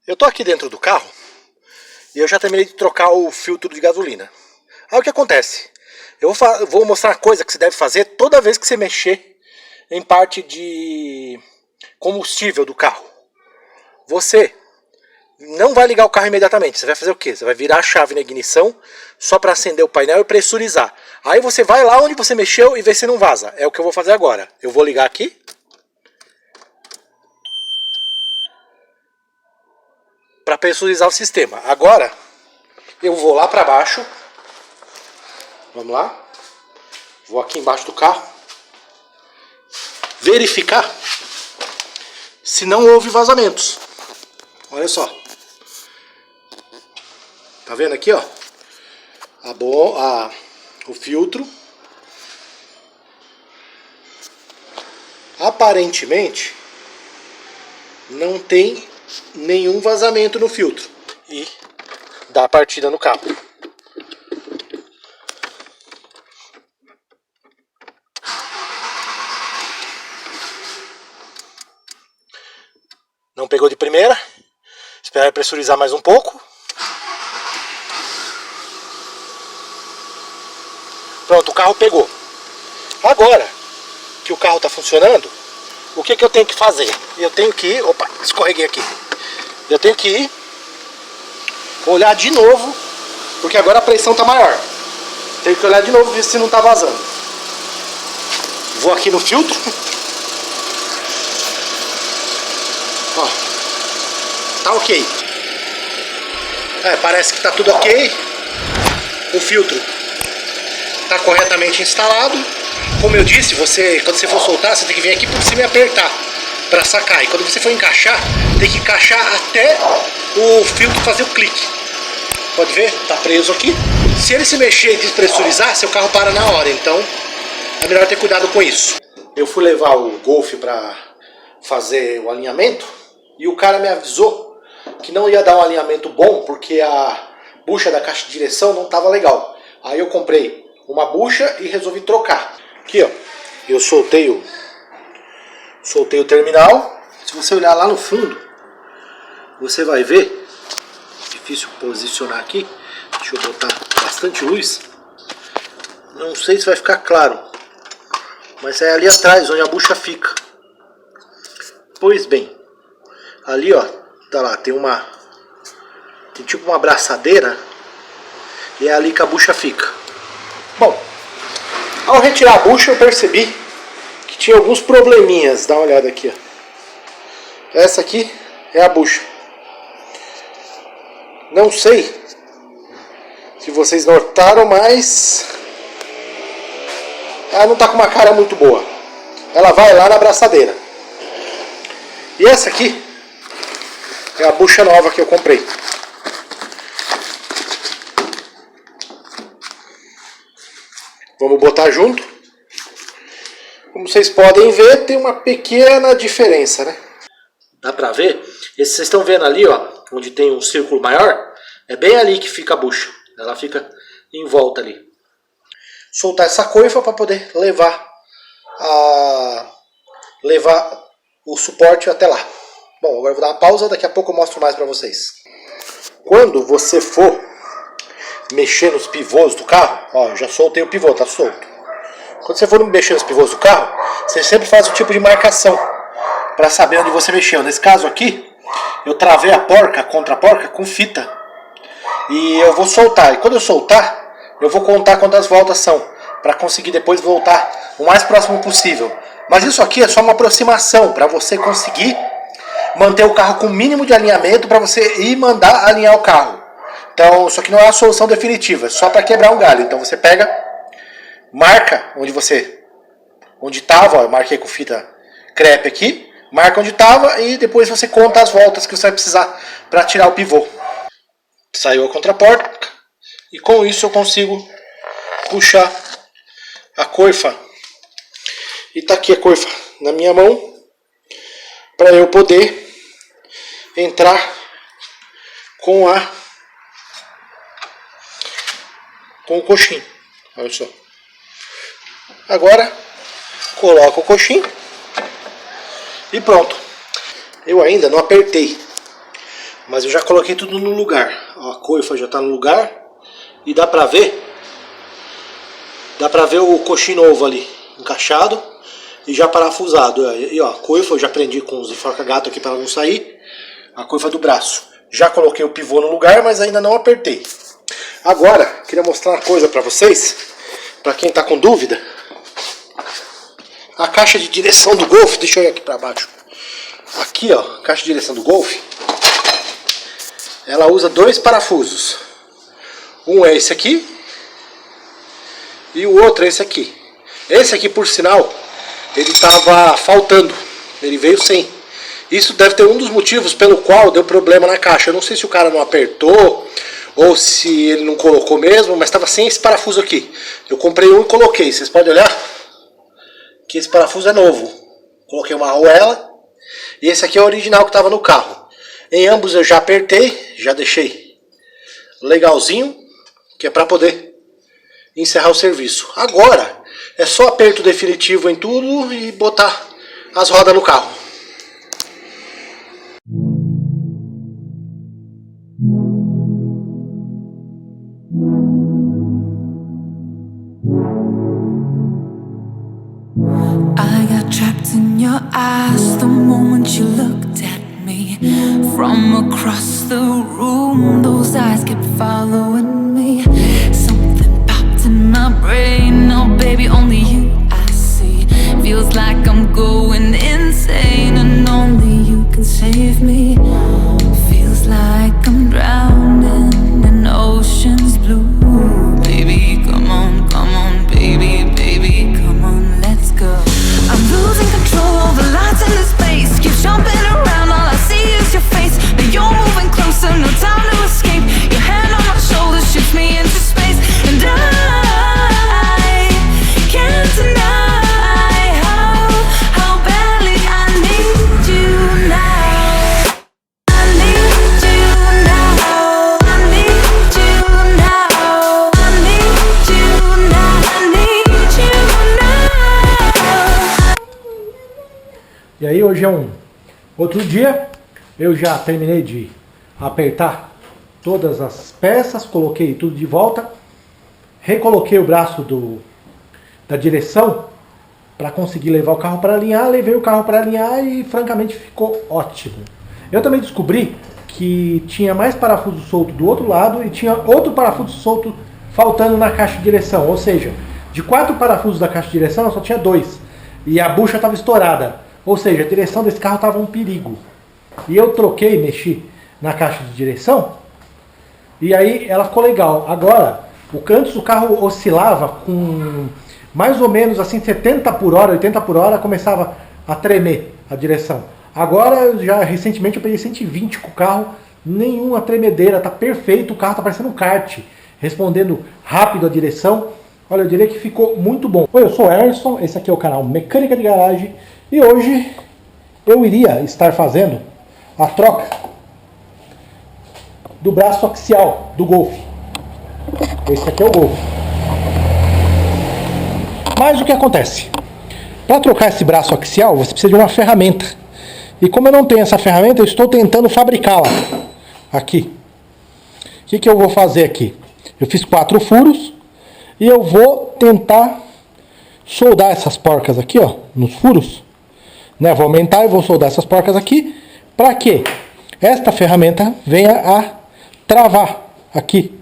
S1: Eu tô aqui dentro do carro e eu já terminei de trocar o filtro de gasolina. Aí o que acontece? Eu vou mostrar uma coisa que você deve fazer toda vez que você mexer em parte de combustível do carro. Você não vai ligar o carro imediatamente. Você vai fazer o quê? Você vai virar a chave na ignição só para acender o painel e pressurizar. Aí você vai lá onde você mexeu e vê se não vaza. É o que eu vou fazer agora. Eu vou ligar aqui. Para pressurizar o sistema. Agora eu vou lá para baixo. Vamos lá. Vou aqui embaixo do carro. Verificar se não houve vazamentos. Olha só. Tá vendo aqui, ó? O filtro. Aparentemente não tem nenhum vazamento no filtro. E dá a partida no carro. Não pegou de primeira. Esperar pressurizar mais um pouco. Pronto, o carro pegou. Agora que o carro está funcionando, o que eu tenho que fazer? Eu tenho que ir... Opa, escorreguei aqui. Eu tenho que ir olhar de novo porque agora a pressão tá maior. Tenho que olhar de novo, ver se não tá vazando. Vou aqui no filtro. Ó, tá ok. Parece que tá tudo ok. O filtro tá corretamente instalado. Como eu disse, quando você for soltar, você tem que vir aqui por cima e apertar para sacar. E quando você for encaixar, tem que encaixar até o filtro fazer o clique. Pode ver? Tá preso aqui. Se ele se mexer e despressurizar, seu carro para na hora. Então é melhor ter cuidado com isso. Eu fui levar o Golf para fazer o alinhamento e o cara me avisou que não ia dar um alinhamento bom porque a bucha da caixa de direção não estava legal. Aí eu comprei uma bucha e resolvi trocar. Aqui, ó, eu soltei o terminal. Se você olhar lá no fundo, você vai ver. Difícil posicionar aqui. Deixa eu botar bastante luz. Não sei se vai ficar claro, mas é ali atrás onde a bucha fica. Pois bem, ali ó, tá lá, tem tipo uma abraçadeira e é ali que a bucha fica. Bom, ao retirar a bucha eu percebi que tinha alguns probleminhas. Dá uma olhada aqui, ó. Essa aqui é a bucha. Não sei se vocês notaram, mas ela não tá com uma cara muito boa. Ela vai lá na abraçadeira. E essa aqui é a bucha nova que eu comprei. Vamos botar junto. Como vocês podem ver, tem uma pequena diferença, né? Dá pra ver? Esse vocês estão vendo ali, ó, onde tem um círculo maior, é bem ali que fica a bucha. Ela fica em volta ali. Soltar essa coifa para poder levar o suporte até lá. Bom, agora eu vou dar uma pausa, daqui a pouco eu mostro mais para vocês. Quando você for mexer nos pivôs do carro, ó, eu já soltei o pivô, tá solto. Quando você for mexer nos pivôs do carro, você sempre faz um tipo de marcação para saber onde você mexeu. Nesse caso aqui, eu travei a porca contra a porca com fita. E eu vou soltar. E quando eu soltar, eu vou contar quantas voltas são, para conseguir depois voltar o mais próximo possível. Mas isso aqui é só uma aproximação para você conseguir manter o carro com o mínimo de alinhamento para você ir mandar alinhar o carro. Então, isso aqui não é a solução definitiva, é só para quebrar um galho. Então você pega, marca onde estava, eu marquei com fita crepe aqui, marca onde estava e depois você conta as voltas que você vai precisar para tirar o pivô. Saiu a contraporta e com isso eu consigo puxar a coifa. E tá aqui a coifa na minha mão para eu poder entrar com o coxim. Olha só. Agora coloco o coxim e pronto. Eu ainda não apertei, mas eu já coloquei tudo no lugar. Ó, a coifa já está no lugar e dá pra ver o coxim novo ali encaixado e já parafusado. E ó, a coifa eu já prendi com os enforca-gato aqui para não sair. A coifa do braço. Já coloquei o pivô no lugar, mas ainda não apertei. Agora, queria mostrar uma coisa para vocês, para quem está com dúvida. A caixa de direção do Golf, deixa eu ir aqui para baixo. Aqui, ó, a caixa de direção do Golf, ela usa dois parafusos. Um é esse aqui e o outro é esse aqui. Esse aqui, por sinal, ele estava faltando, ele veio sem. Isso deve ter um dos motivos pelo qual deu problema na caixa. Eu não sei se o cara não apertou ou se ele não colocou mesmo, mas estava sem esse parafuso aqui. Eu comprei um e coloquei. Vocês podem olhar que esse parafuso é novo. Coloquei uma arruela e esse aqui é o original que estava no carro. Em ambos eu já apertei, já deixei legalzinho, que é para poder encerrar o serviço. Agora é só aperto definitivo em tudo e botar as rodas no carro.
S3: I got trapped in your eyes the moment you looked at me. me from across the room. Those eyes kept following me. Something popped in my brain. Now, baby, only you I see. Feels like I'm going insane, and only you can save me. Feels like I'm drowning in ocean's blue. Baby, come on, baby, baby, come on, let's go. I'm losing control over lights in this space. Keep jumping around, all I see is your face. Now you're moving closer, no time to escape. Your hand on my shoulder shifts me into space, and I can't deny how badly I need you now. I need you now. I need you now. I need you now. I need you now.
S1: E aí hoje é um outro dia, eu já terminei de apertar todas as peças, coloquei tudo de volta, recoloquei o braço da direção para conseguir levar o carro para alinhar, levei o carro para alinhar e francamente ficou ótimo. Eu também descobri que tinha mais parafuso solto do outro lado e tinha outro parafuso solto faltando na caixa de direção, ou seja, de 4 parafusos da caixa de direção eu só tinha 2 e a bucha estava estourada. Ou seja, a direção desse carro estava um perigo. E eu troquei, mexi na caixa de direção. E aí ela ficou legal. Agora, antes o carro oscilava com mais ou menos assim 70 por hora, 80 por hora, começava a tremer a direção. Agora, recentemente eu peguei 120 com o carro, nenhuma tremedeira, tá perfeito, o carro tá parecendo um kart, respondendo rápido a direção. Olha, eu diria que ficou muito bom. Oi, eu sou o Emerson, esse aqui é o canal Mecânica de Garagem. E hoje eu iria estar fazendo a troca do braço axial do Golf. Esse aqui é o Golf. Mas o que acontece? Para trocar esse braço axial você precisa de uma ferramenta. E como eu não tenho essa ferramenta, eu estou tentando fabricá-la. Aqui. O que eu vou fazer aqui? Eu fiz 4 furos e eu vou tentar soldar essas porcas aqui, ó, nos furos. Né, vou aumentar e vou soldar essas porcas aqui para que esta ferramenta venha a travar aqui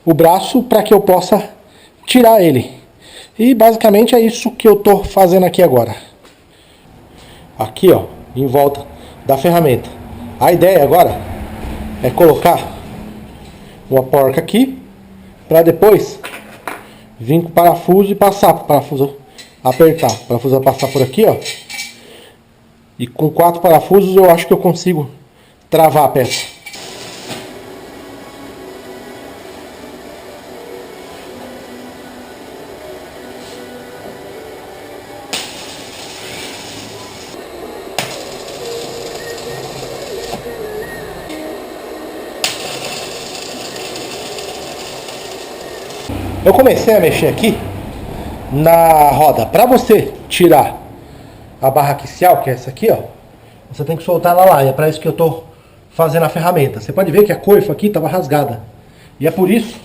S1: o braço para que eu possa tirar ele. E basicamente é isso que eu estou fazendo aqui agora. Aqui, ó, em volta da ferramenta. A ideia agora é colocar uma porca aqui para depois vir com o parafuso e passar para o parafuso apertar. O parafuso vai passar por aqui, ó. E com 4 parafusos eu acho que eu consigo travar a peça. Eu comecei a mexer aqui na roda. Para você tirar a barra axial, que é essa aqui, ó, você tem que soltar ela lá. E é para isso que eu tô fazendo a ferramenta. Você pode ver que a coifa aqui estava rasgada. E é por isso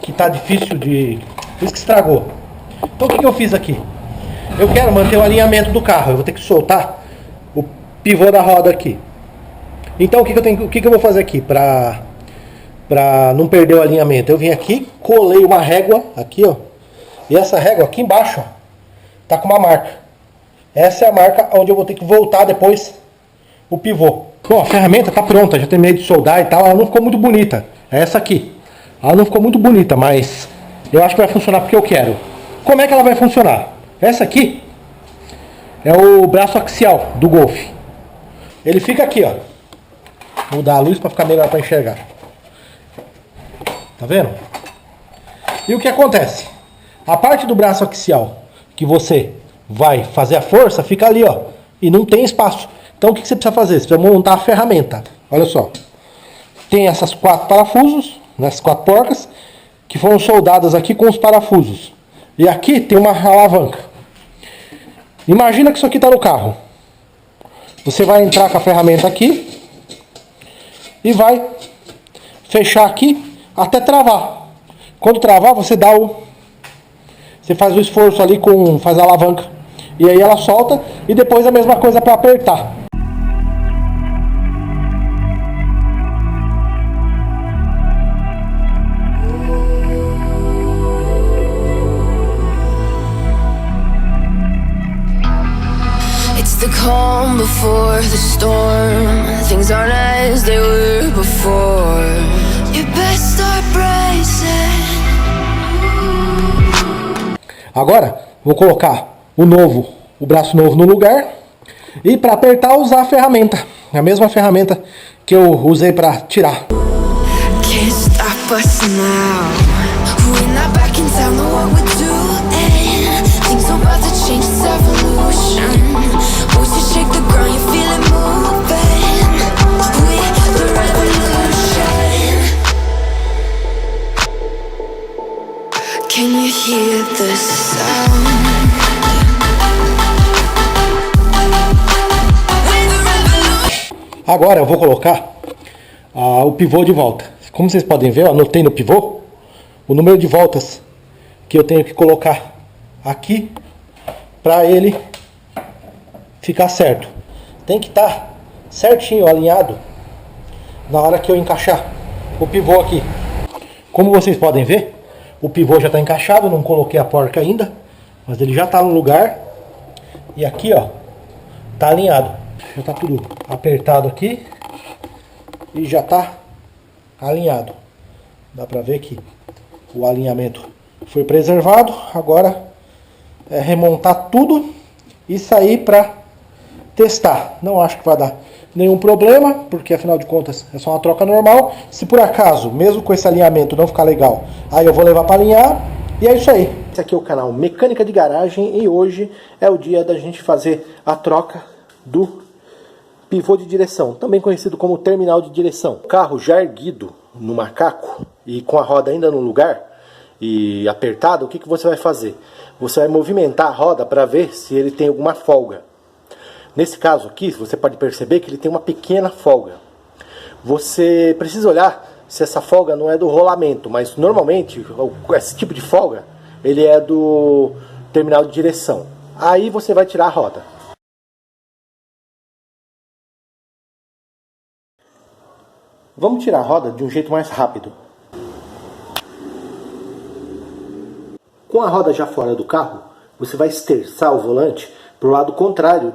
S1: que tá difícil de... Por isso que estragou. Então o que eu fiz aqui? Eu quero manter o alinhamento do carro. Eu vou ter que soltar o pivô da roda aqui. Então o que eu vou fazer aqui para não perder o alinhamento? Eu vim aqui, colei uma régua aqui, ó. E essa régua aqui embaixo, ó, tá com uma marca. Essa é a marca onde eu vou ter que voltar depois o pivô. Bom, a ferramenta tá pronta, já terminei de soldar e tal. Ela não ficou muito bonita. É essa aqui. Ela não ficou muito bonita, mas eu acho que vai funcionar porque eu quero. Como é que ela vai funcionar? Essa aqui é o braço axial do Golf. Ele fica aqui, ó. Vou mudar a luz para ficar melhor para enxergar. Tá vendo? E o que acontece? A parte do braço axial que você vai fazer a força fica ali, ó. E não tem espaço. Então o que você precisa fazer? Você precisa montar a ferramenta. Olha só. Tem essas 4 parafusos, essas 4 porcas, que foram soldadas aqui com os parafusos. E aqui tem uma alavanca. Imagina que isso aqui está no carro. Você vai entrar com a ferramenta aqui e vai fechar aqui até travar. Quando travar, você faz o esforço ali faz a alavanca. E aí ela solta e depois a mesma coisa para apertar.
S3: the calm before the storm. Things aren't as they were before. You best start bracing.
S1: Agora, vou colocar o braço novo no lugar. E para apertar, usar a ferramenta. A mesma ferramenta que eu usei para tirar.
S3: Can't stop us now. We're not back in town, know what we're doing. Things are about to change, it's evolution. Once you shake the ground, you feel it moving. We're the revolution. Can you hear the sound?
S1: Agora eu vou colocar o pivô de volta. Como vocês podem ver, eu anotei no pivô o número de voltas que eu tenho que colocar aqui para ele ficar certo. Tem que estar certinho, alinhado na hora que eu encaixar o pivô aqui. Como vocês podem ver, o pivô já está encaixado, não coloquei a porca ainda, mas ele já está no lugar. E aqui, ó, tá alinhado. Já está tudo apertado aqui e já está alinhado. Dá para ver que o alinhamento foi preservado. Agora é remontar tudo e sair para testar. Não acho que vai dar nenhum problema, porque afinal de contas é só uma troca normal. Se por acaso, mesmo com esse alinhamento não ficar legal, aí eu vou levar para alinhar e é isso aí. Esse aqui é o canal Mecânica de Garagem e hoje é o dia da gente fazer a troca do pivô de direção, também conhecido como terminal de direção. O carro já erguido no macaco e com a roda ainda no lugar e apertado, o que você vai fazer? Você vai movimentar a roda para ver se ele tem alguma folga. Nesse caso aqui, você pode perceber que ele tem uma pequena folga. Você precisa olhar se essa folga não é do rolamento, mas normalmente esse tipo de folga ele é do terminal de direção. Aí você vai tirar a roda. Vamos tirar a roda de um jeito mais rápido. Com a roda já fora do carro, você vai esterçar o volante para o lado contrário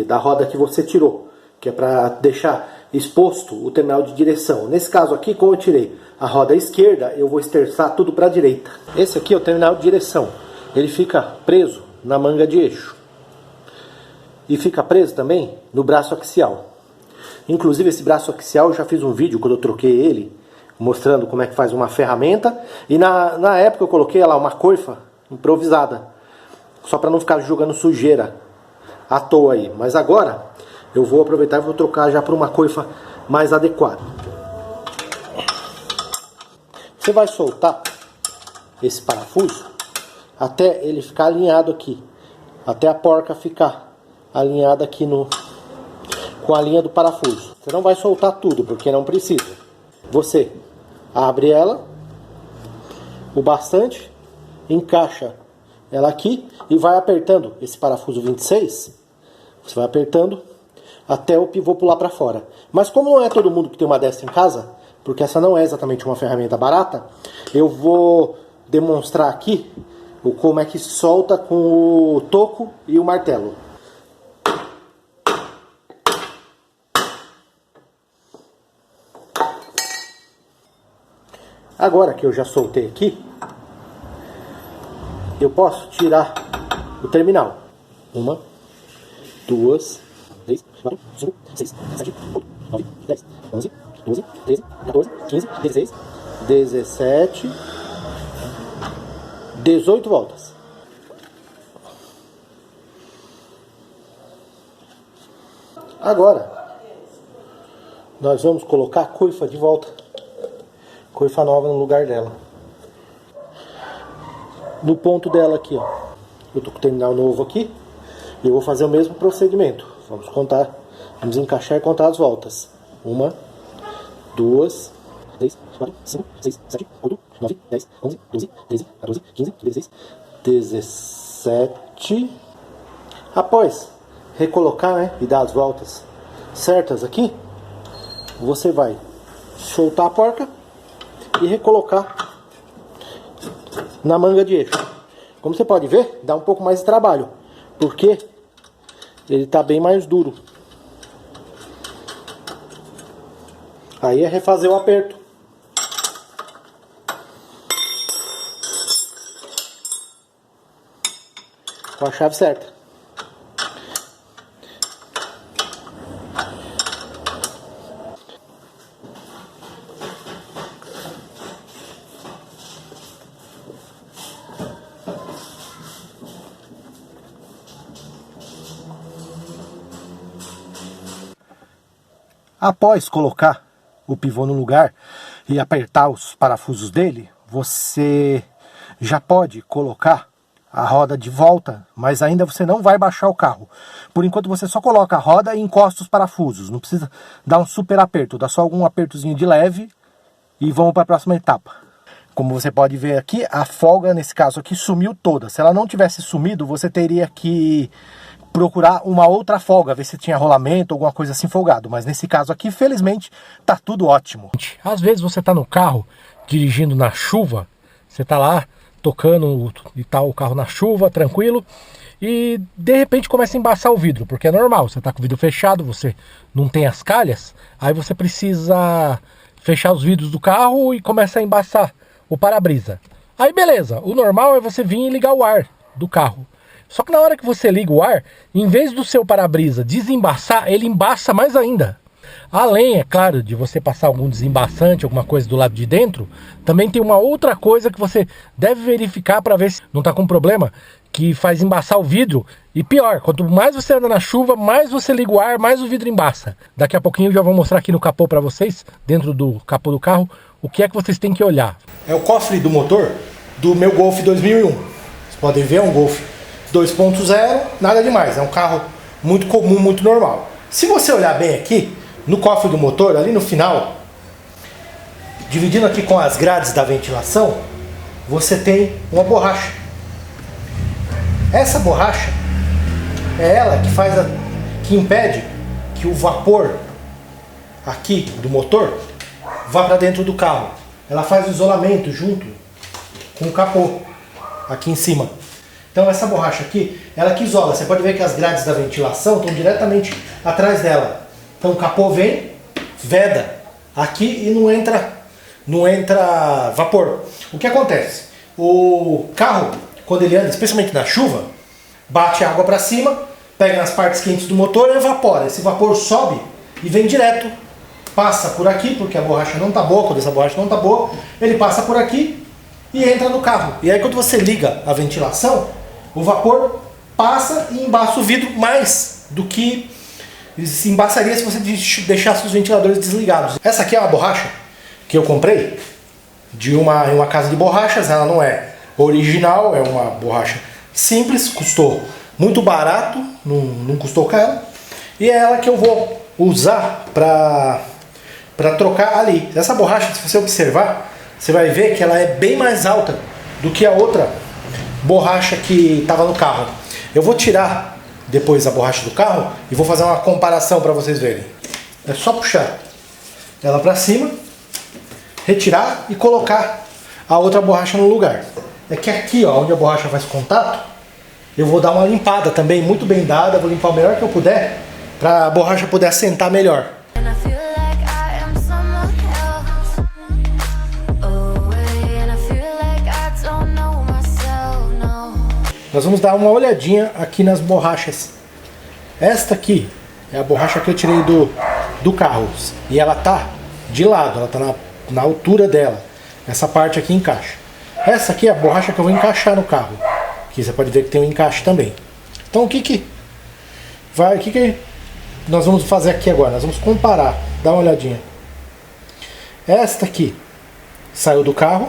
S1: da roda que você tirou, que é para deixar exposto o terminal de direção. Nesse caso aqui, como eu tirei a roda esquerda, eu vou esterçar tudo para a direita. Esse aqui é o terminal de direção. Ele fica preso na manga de eixo. E fica preso também no braço axial. Inclusive esse braço axial eu já fiz um vídeo quando eu troquei ele, mostrando como é que faz uma ferramenta. E na época eu coloquei lá uma coifa improvisada, só para não ficar jogando sujeira à toa aí. Mas agora eu vou aproveitar e vou trocar já para uma coifa mais adequada. Você vai soltar esse parafuso até ele ficar alinhado aqui, até a porca ficar alinhada aqui com a linha do parafuso. Você não vai soltar tudo, porque não precisa. Você abre ela o bastante, encaixa ela aqui e vai apertando esse parafuso 26. Você vai apertando até o pivô pular para fora. Mas como não é todo mundo que tem uma dessa em casa, porque essa não é exatamente uma ferramenta barata, eu vou demonstrar aqui como é que solta com o toco e o martelo. Agora que eu já soltei aqui, eu posso tirar o terminal. 1, 2, 3, 4, 5, 6, 7, 8, 9, 10, 11, 12, 13, 14, 15, 16, 17, 18 voltas. Agora, nós vamos colocar a coifa de volta. Coifa nova no lugar dela. No ponto dela aqui, ó. Eu tô com o terminal novo aqui. E eu vou fazer o mesmo procedimento. Vamos contar. Vamos encaixar e contar as voltas. 1, 2, 3, 4, 5, 6, 7, 8, 9, 10, 11, 12, 13, 14, 15, 16, 17. Após recolocar, né, e dar as voltas certas aqui, você vai soltar a porca e recolocar na manga de eixo. Como você pode ver, dá um pouco mais de trabalho, porque ele tá bem mais duro. Aí é refazer o aperto. Com a chave certa. Após colocar o pivô no lugar e apertar os parafusos dele, você já pode colocar a roda de volta, mas ainda você não vai baixar o carro. Por enquanto você só coloca a roda e encosta os parafusos. Não precisa dar um super aperto, dá só algum apertozinho de leve e vamos para a próxima etapa. Como você pode ver aqui, a folga nesse caso aqui sumiu toda. Se ela não tivesse sumido, você teria que procurar uma outra folga, ver se tinha rolamento, alguma coisa assim folgado. Mas nesse caso aqui, felizmente, tá tudo ótimo. Às vezes você tá no carro, dirigindo na chuva, você tá lá tocando e tal, o carro na chuva, tranquilo, e de repente começa a embaçar o vidro, porque é normal, você tá com o vidro fechado, você não tem as calhas, aí você precisa fechar os vidros do carro e começa a embaçar o para-brisa. Aí beleza, o normal é você vir e ligar o ar do carro. Só que na hora que você liga o ar, em vez do seu para-brisa desembaçar, ele embaça mais ainda. Além, é claro, de você passar algum desembaçante, alguma coisa do lado de dentro, também tem uma outra coisa que você deve verificar para ver se não está com problema, que faz embaçar o vidro. E pior, quanto mais você anda na chuva, mais você liga o ar, mais o vidro embaça. Daqui a pouquinho eu já vou mostrar aqui no capô para vocês, dentro do capô do carro, o que é que vocês têm que olhar. É o cofre do motor do meu Golf 2001. Vocês podem ver, é um Golf 2.0, nada demais, é um carro muito comum, muito normal. Se você olhar bem aqui, no cofre do motor, ali no final, dividindo aqui com as grades da ventilação, você tem uma borracha. Essa borracha é ela que que impede que o vapor aqui do motor vá para dentro do carro. Ela faz o isolamento junto com o capô aqui em cima. Então essa borracha aqui, ela que isola. Você pode ver que as grades da ventilação estão diretamente atrás dela. Então o capô vem, veda aqui e não entra vapor. O que acontece? O carro, quando ele anda, especialmente na chuva, bate a água para cima, pega nas partes quentes do motor e evapora. Esse vapor sobe e vem direto, passa por aqui, porque a borracha não está boa, quando essa borracha não está boa, ele passa por aqui e entra no carro. E aí quando você liga a ventilação, o vapor passa e embaça o vidro mais do que se embaçaria se você deixasse os ventiladores desligados. Essa aqui é uma borracha que eu comprei de uma casa de borrachas. Ela não é original, é uma borracha simples, custou muito barato, não custou caro. E é ela que eu vou usar para trocar ali. Essa borracha, se você observar, você vai ver que ela é bem mais alta do que a outra borracha que estava no carro. Eu vou tirar depois a borracha do carro e vou fazer uma comparação para vocês verem. É só puxar ela para cima, retirar e colocar a outra borracha no lugar. É que aqui, ó, onde a borracha faz contato, eu vou dar uma limpada também, muito bem dada, vou limpar o melhor que eu puder para a borracha poder assentar melhor. Nós vamos dar uma olhadinha aqui nas borrachas. Esta aqui é a borracha que eu tirei do carro. E ela tá de lado, ela tá na altura dela. Essa parte aqui encaixa. Essa aqui é a borracha que eu vou encaixar no carro. Aqui você pode ver que tem um encaixe também. Então o que nós vamos fazer aqui agora? Nós vamos comparar. Dá uma olhadinha. Esta aqui saiu do carro.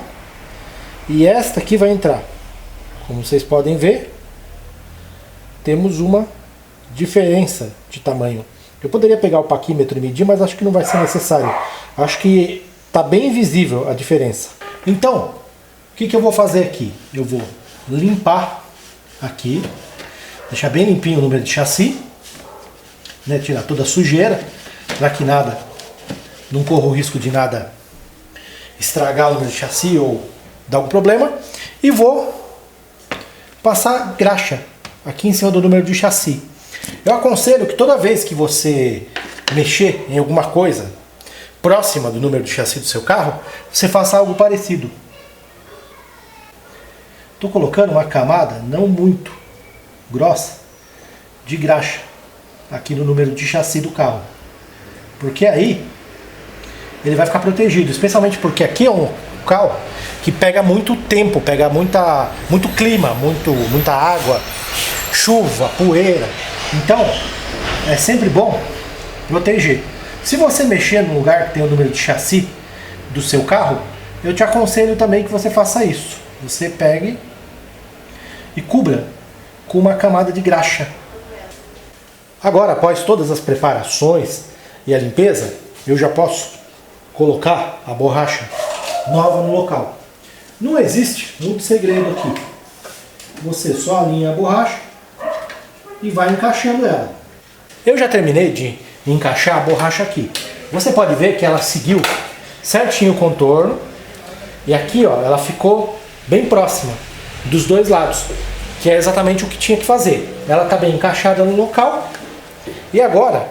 S1: E esta aqui vai entrar. Como vocês podem ver, temos uma diferença de tamanho. Eu poderia pegar o paquímetro e medir, mas acho que não vai ser necessário. Acho que está bem visível a diferença. Então, o que eu vou fazer aqui? Eu vou limpar aqui, deixar bem limpinho o número de chassi, né, tirar toda a sujeira, para que não corra o risco de nada estragar o número de chassi ou dar algum problema. E vou passar graxa aqui em cima do número de chassi. Eu aconselho que toda vez que você mexer em alguma coisa próxima do número de chassi do seu carro, você faça algo parecido. Estou colocando uma camada não muito grossa de graxa aqui no número de chassi do carro, porque aí ele vai ficar protegido, especialmente porque aqui é um carro que pega muito tempo, pega muito clima, muita água, chuva, poeira. Então é sempre bom proteger. Se você mexer no lugar que tem o número de chassi do seu carro, eu te aconselho também que você faça isso. Você pegue e cubra com uma camada de graxa. Agora, após todas as preparações e a limpeza, eu já posso colocar a borracha nova no local. Não existe muito segredo aqui. Você só alinha a borracha e vai encaixando ela. Eu já terminei de encaixar a borracha aqui. Você pode ver que ela seguiu certinho o contorno e aqui, ó, ela ficou bem próxima dos dois lados, que é exatamente o que tinha que fazer. Ela está bem encaixada no local e agora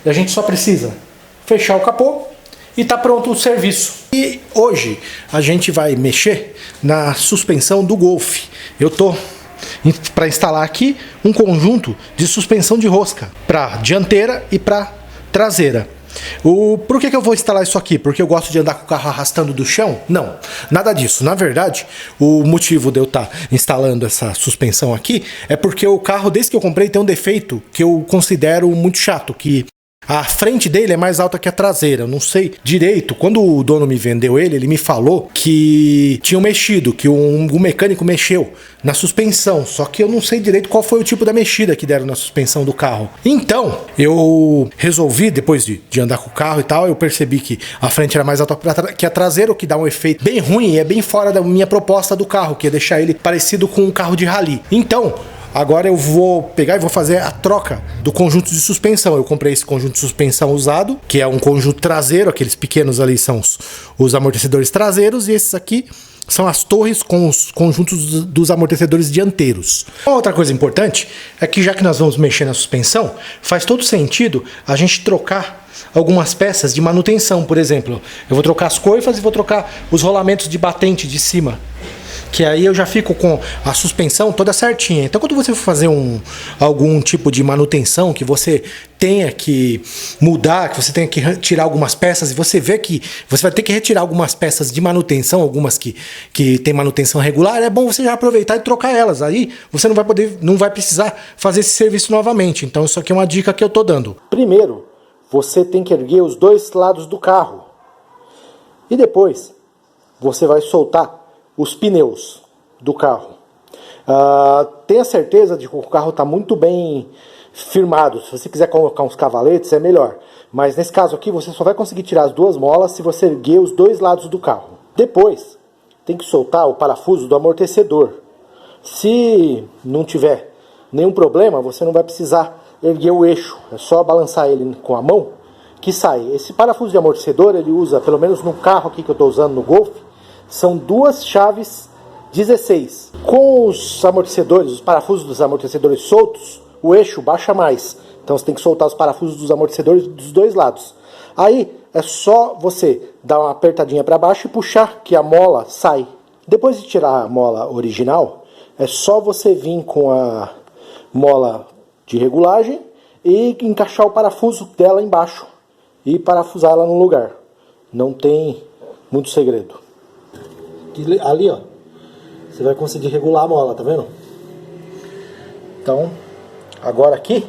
S1: a gente só precisa fechar o capô e está pronto o serviço. E hoje a gente vai mexer na suspensão do Golf. Eu tô para instalar aqui um conjunto de suspensão de rosca para dianteira e para traseira. Por que eu vou instalar isso aqui? Porque eu gosto de andar com o carro arrastando do chão? Não, nada disso. Na verdade, o motivo de eu estar instalando essa suspensão aqui é porque o carro, desde que eu comprei, tem um defeito que eu considero muito chato, que a frente dele é mais alta que a traseira. Eu não sei direito. Quando o dono me vendeu ele me falou que tinham mexido, que um mecânico mexeu na suspensão. Só que eu não sei direito qual foi o tipo da mexida que deram na suspensão do carro. Então, eu resolvi, depois de andar com o carro e tal, eu percebi que a frente era mais alta que a traseira, o que dá um efeito bem ruim e é bem fora da minha proposta do carro, que é deixar ele parecido com um carro de rally. Então, agora eu vou pegar e vou fazer a troca do conjunto de suspensão. Eu comprei esse conjunto de suspensão usado, que é um conjunto traseiro, aqueles pequenos ali são os amortecedores traseiros, e esses aqui são as torres com os conjuntos dos amortecedores dianteiros. Uma outra coisa importante é que, já que nós vamos mexer na suspensão, faz todo sentido a gente trocar algumas peças de manutenção. Por exemplo, eu vou trocar as coifas e vou trocar os rolamentos de batente de cima, que aí eu já fico com a suspensão toda certinha. Então, quando você for fazer algum tipo de manutenção que você tenha que mudar, que você tenha que tirar algumas peças, e você vê que você vai ter que retirar algumas peças de manutenção, algumas que tem manutenção regular, é bom você já aproveitar e trocar elas. Aí você não vai precisar fazer esse serviço novamente. Então, isso aqui é uma dica que eu tô dando. Primeiro, você tem que erguer os dois lados do carro. E depois, você vai soltar os pneus do carro. Tenha certeza de que o carro está muito bem firmado. Se você quiser colocar uns cavaletes, é melhor. Mas nesse caso aqui, você só vai conseguir tirar as duas molas se você erguer os dois lados do carro. Depois, tem que soltar o parafuso do amortecedor. Se não tiver nenhum problema, você não vai precisar erguer o eixo. É só balançar ele com a mão que sai. Esse parafuso de amortecedor, ele usa, pelo menos no carro aqui que eu estou usando no Golf, são duas chaves 16. Com os amortecedores, os parafusos dos amortecedores soltos, o eixo baixa mais. Então você tem que soltar os parafusos dos amortecedores dos dois lados. Aí é só você dar uma apertadinha para baixo e puxar que a mola sai. Depois de tirar a mola original, é só você vir com a mola de regulagem e encaixar o parafuso dela embaixo e parafusar ela no lugar. Não tem muito segredo. Ali, ó, você vai conseguir regular a mola, tá vendo? Então, agora aqui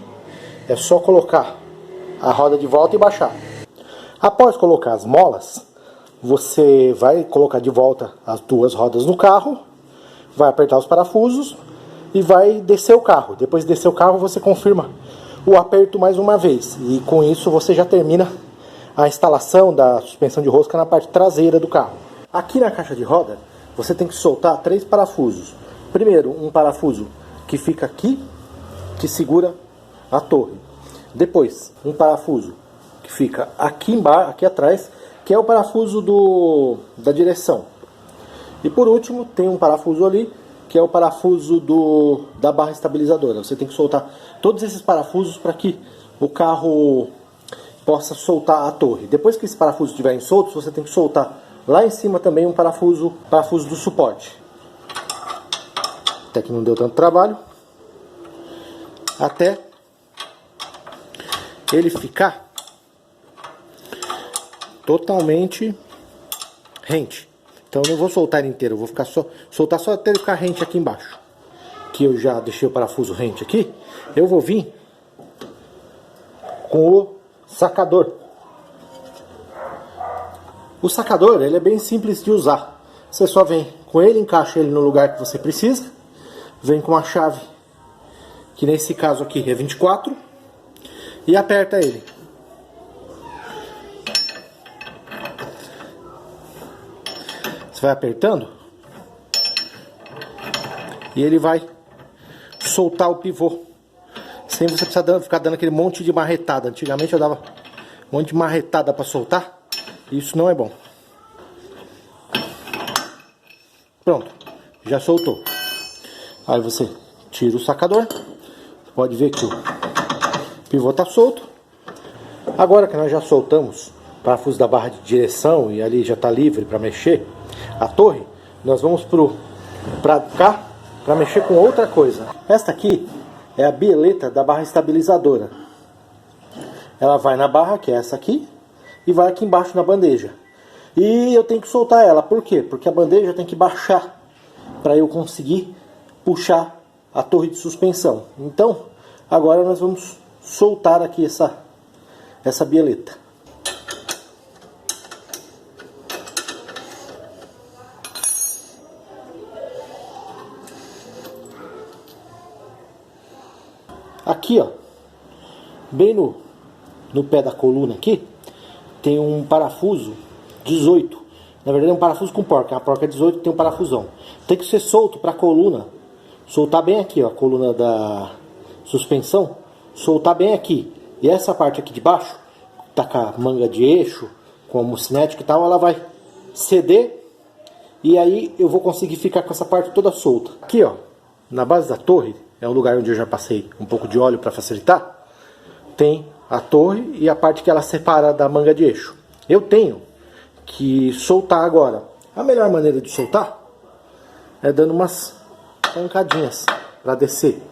S1: é só colocar a roda de volta e baixar. Após colocar as molas, você vai colocar de volta as duas rodas no carro, vai apertar os parafusos e vai descer o carro. Depois de descer o carro, você confirma o aperto mais uma vez. E com isso você já termina a instalação da suspensão de rosca na parte traseira do carro. Aqui na caixa de roda, você tem que soltar 3 parafusos. Primeiro, um parafuso que fica aqui, que segura a torre. Depois, um parafuso que fica aqui embaixo, aqui atrás, que é o parafuso da direção. E por último, tem um parafuso ali, que é o parafuso da barra estabilizadora. Você tem que soltar todos esses parafusos para que o carro possa soltar a torre. Depois que esses parafusos estiverem soltos, você tem que soltar lá em cima também um parafuso do suporte. Até que não deu tanto trabalho. Até ele ficar totalmente rente. Então eu não vou soltar ele inteiro, eu vou ficar soltar só até ele ficar rente aqui embaixo. Que eu já deixei o parafuso rente aqui. Eu vou vir com o sacador. O sacador, ele é bem simples de usar. Você só vem com ele, encaixa ele no lugar que você precisa. Vem com a chave, que nesse caso aqui é 24, e aperta ele. Você vai apertando e ele vai soltar o pivô, sem você precisar ficar dando aquele monte de marretada. Antigamente eu dava um monte de marretada para soltar, e isso não é bom. Pronto, já soltou. Aí você tira o sacador, pode ver que o pivô está solto. Agora que nós já soltamos o parafuso da barra de direção e ali já está livre para mexer a torre, nós vamos para cá para mexer com outra coisa. Esta aqui é a bieleta da barra estabilizadora. Ela vai na barra, que é essa aqui, e vai aqui embaixo na bandeja. E eu tenho que soltar ela, por quê? Porque a bandeja tem que baixar para eu conseguir puxar a torre de suspensão. Então, agora nós vamos soltar aqui essa bieleta. Aqui, ó, bem no pé da coluna aqui, tem um parafuso 18. Na verdade é um parafuso com porca. A porca é 18, tem um parafusão. Tem que ser solto para a coluna. Soltar bem aqui, ó, a coluna da suspensão. Soltar bem aqui. E essa parte aqui de baixo, tá com a manga de eixo, com a mucinética e tal, ela vai ceder. E aí eu vou conseguir ficar com essa parte toda solta. Aqui, ó, na base da torre, é um lugar onde eu já passei um pouco de óleo para facilitar. Tem a torre e a parte que ela separa da manga de eixo. Eu tenho que soltar agora. A melhor maneira de soltar é dando umas pancadinhas para descer.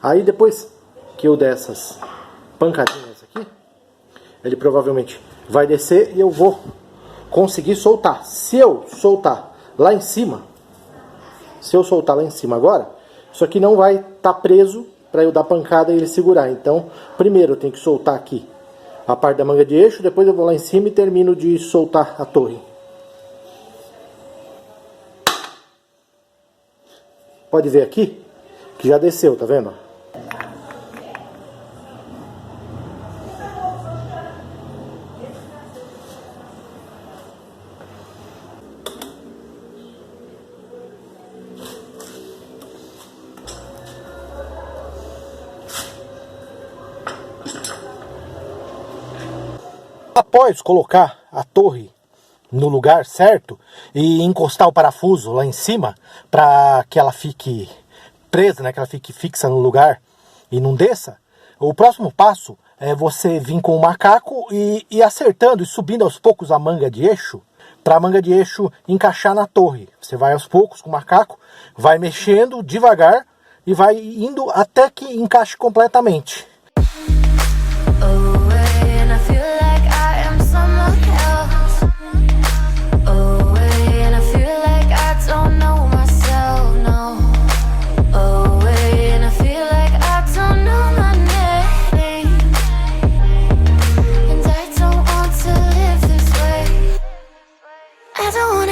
S1: Aí depois que eu der essas pancadinhas aqui, ele provavelmente vai descer e eu vou conseguir soltar. Se eu soltar lá em cima, agora, isso aqui não vai estar preso para eu dar pancada e ele segurar. Então, primeiro eu tenho que soltar aqui a parte da manga de eixo, depois eu vou lá em cima e termino de soltar a torre. Pode ver aqui que já desceu, tá vendo? Após colocar a torre no lugar certo e encostar o parafuso lá em cima para que ela fique presa, né, que ela fique fixa no lugar e não desça, o próximo passo é você vir com o macaco e acertando e subindo aos poucos a manga de eixo, para a manga de eixo encaixar na torre. Você vai aos poucos com o macaco, vai mexendo devagar e vai indo até que encaixe completamente.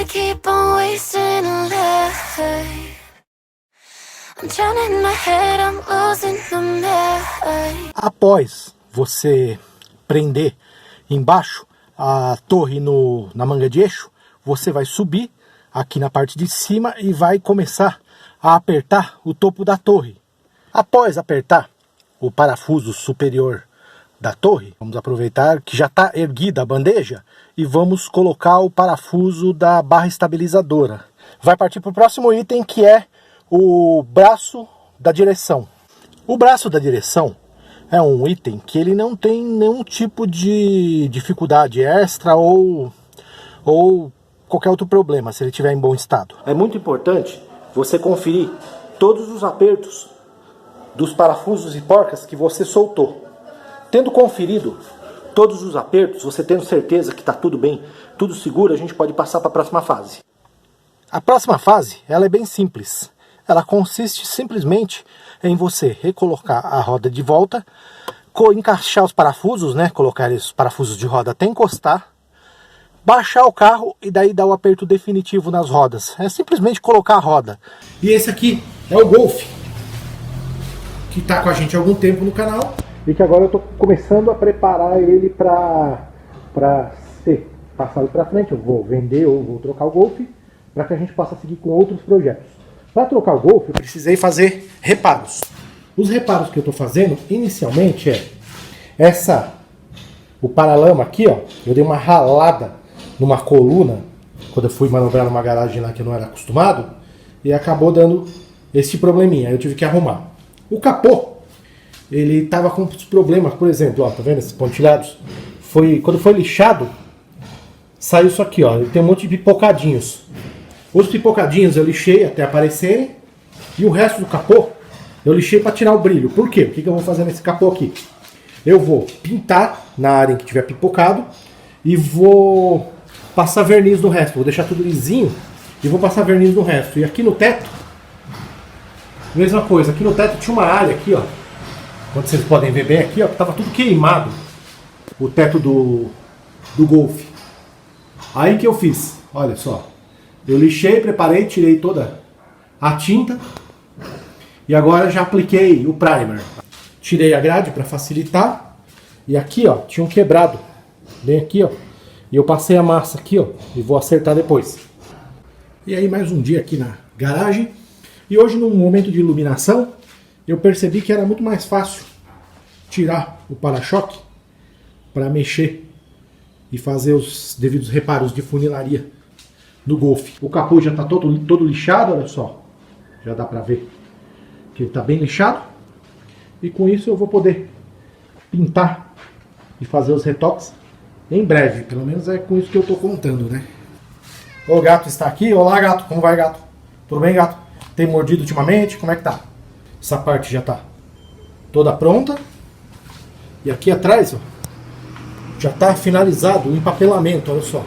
S3: Keep on wasting life. I'm drowning in my head, I'm losing the mind.
S1: Após você prender embaixo a torre na manga de eixo, você vai subir aqui na parte de cima e vai começar a apertar o topo da torre. Após apertar o parafuso superior da torre, vamos aproveitar que já está erguida a bandeja e vamos colocar o parafuso da barra estabilizadora. Vai partir para o próximo item, que é o braço da direção. O braço da direção é um item que ele não tem nenhum tipo de dificuldade extra ou qualquer outro problema, se ele estiver em bom estado. É muito importante você conferir todos os apertos dos parafusos e porcas que você soltou. Tendo conferido todos os apertos, você tendo certeza que está tudo bem, tudo seguro, a gente pode passar para a próxima fase. A próxima fase, ela é bem simples. Ela consiste simplesmente em você recolocar a roda de volta, encaixar os parafusos, né? Colocar os parafusos de roda até encostar, baixar o carro e daí dar o aperto definitivo nas rodas. É simplesmente colocar a roda. E esse aqui é o Golf, que está com a gente há algum tempo no canal e que agora eu estou começando a preparar ele para ser passado para frente. Eu vou vender ou vou trocar o Golf para que a gente possa seguir com outros projetos. Para trocar o Golf, eu precisei fazer reparos. Os reparos que eu estou fazendo inicialmente o paralama aqui, ó, eu dei uma ralada numa coluna quando eu fui manobrar numa garagem lá que eu não era acostumado e acabou dando esse probleminha, eu tive que arrumar. O capô, ele estava com problemas, por exemplo, ó, tá vendo esses pontilhados? Quando foi lixado, saiu isso aqui, ó, ele tem um monte de pipocadinhos. Os pipocadinhos eu lixei até aparecerem e o resto do capô eu lixei para tirar o brilho. Por quê? O que eu vou fazer nesse capô aqui? Eu vou pintar na área em que tiver pipocado e vou passar verniz no resto. Vou deixar tudo lisinho e vou passar verniz no resto. E aqui no teto, mesma coisa. Aqui no teto tinha uma área aqui, ó. Onde vocês podem ver bem aqui, ó, que estava tudo queimado. O teto do Golf. Aí que eu fiz, olha só. Eu lixei, preparei, tirei toda a tinta e agora já apliquei o primer. Tirei a grade para facilitar e aqui, ó, tinha um quebrado bem aqui, ó, e eu passei a massa aqui, ó, e vou acertar depois. E aí mais um dia aqui na garagem e hoje num momento de iluminação eu percebi que era muito mais fácil tirar o para-choque para mexer e fazer os devidos reparos de funilaria no Golf. O capô já está todo lixado, olha só. Já dá para ver que ele está bem lixado. E com isso eu vou poder pintar e fazer os retoques em breve. Pelo menos é com isso que eu estou contando, né? O gato está aqui. Olá, gato. Como vai, gato? Tudo bem, gato? Tem mordido ultimamente? Como é que tá? Essa parte já está toda pronta. E aqui atrás, ó, já está finalizado o empapelamento, olha só.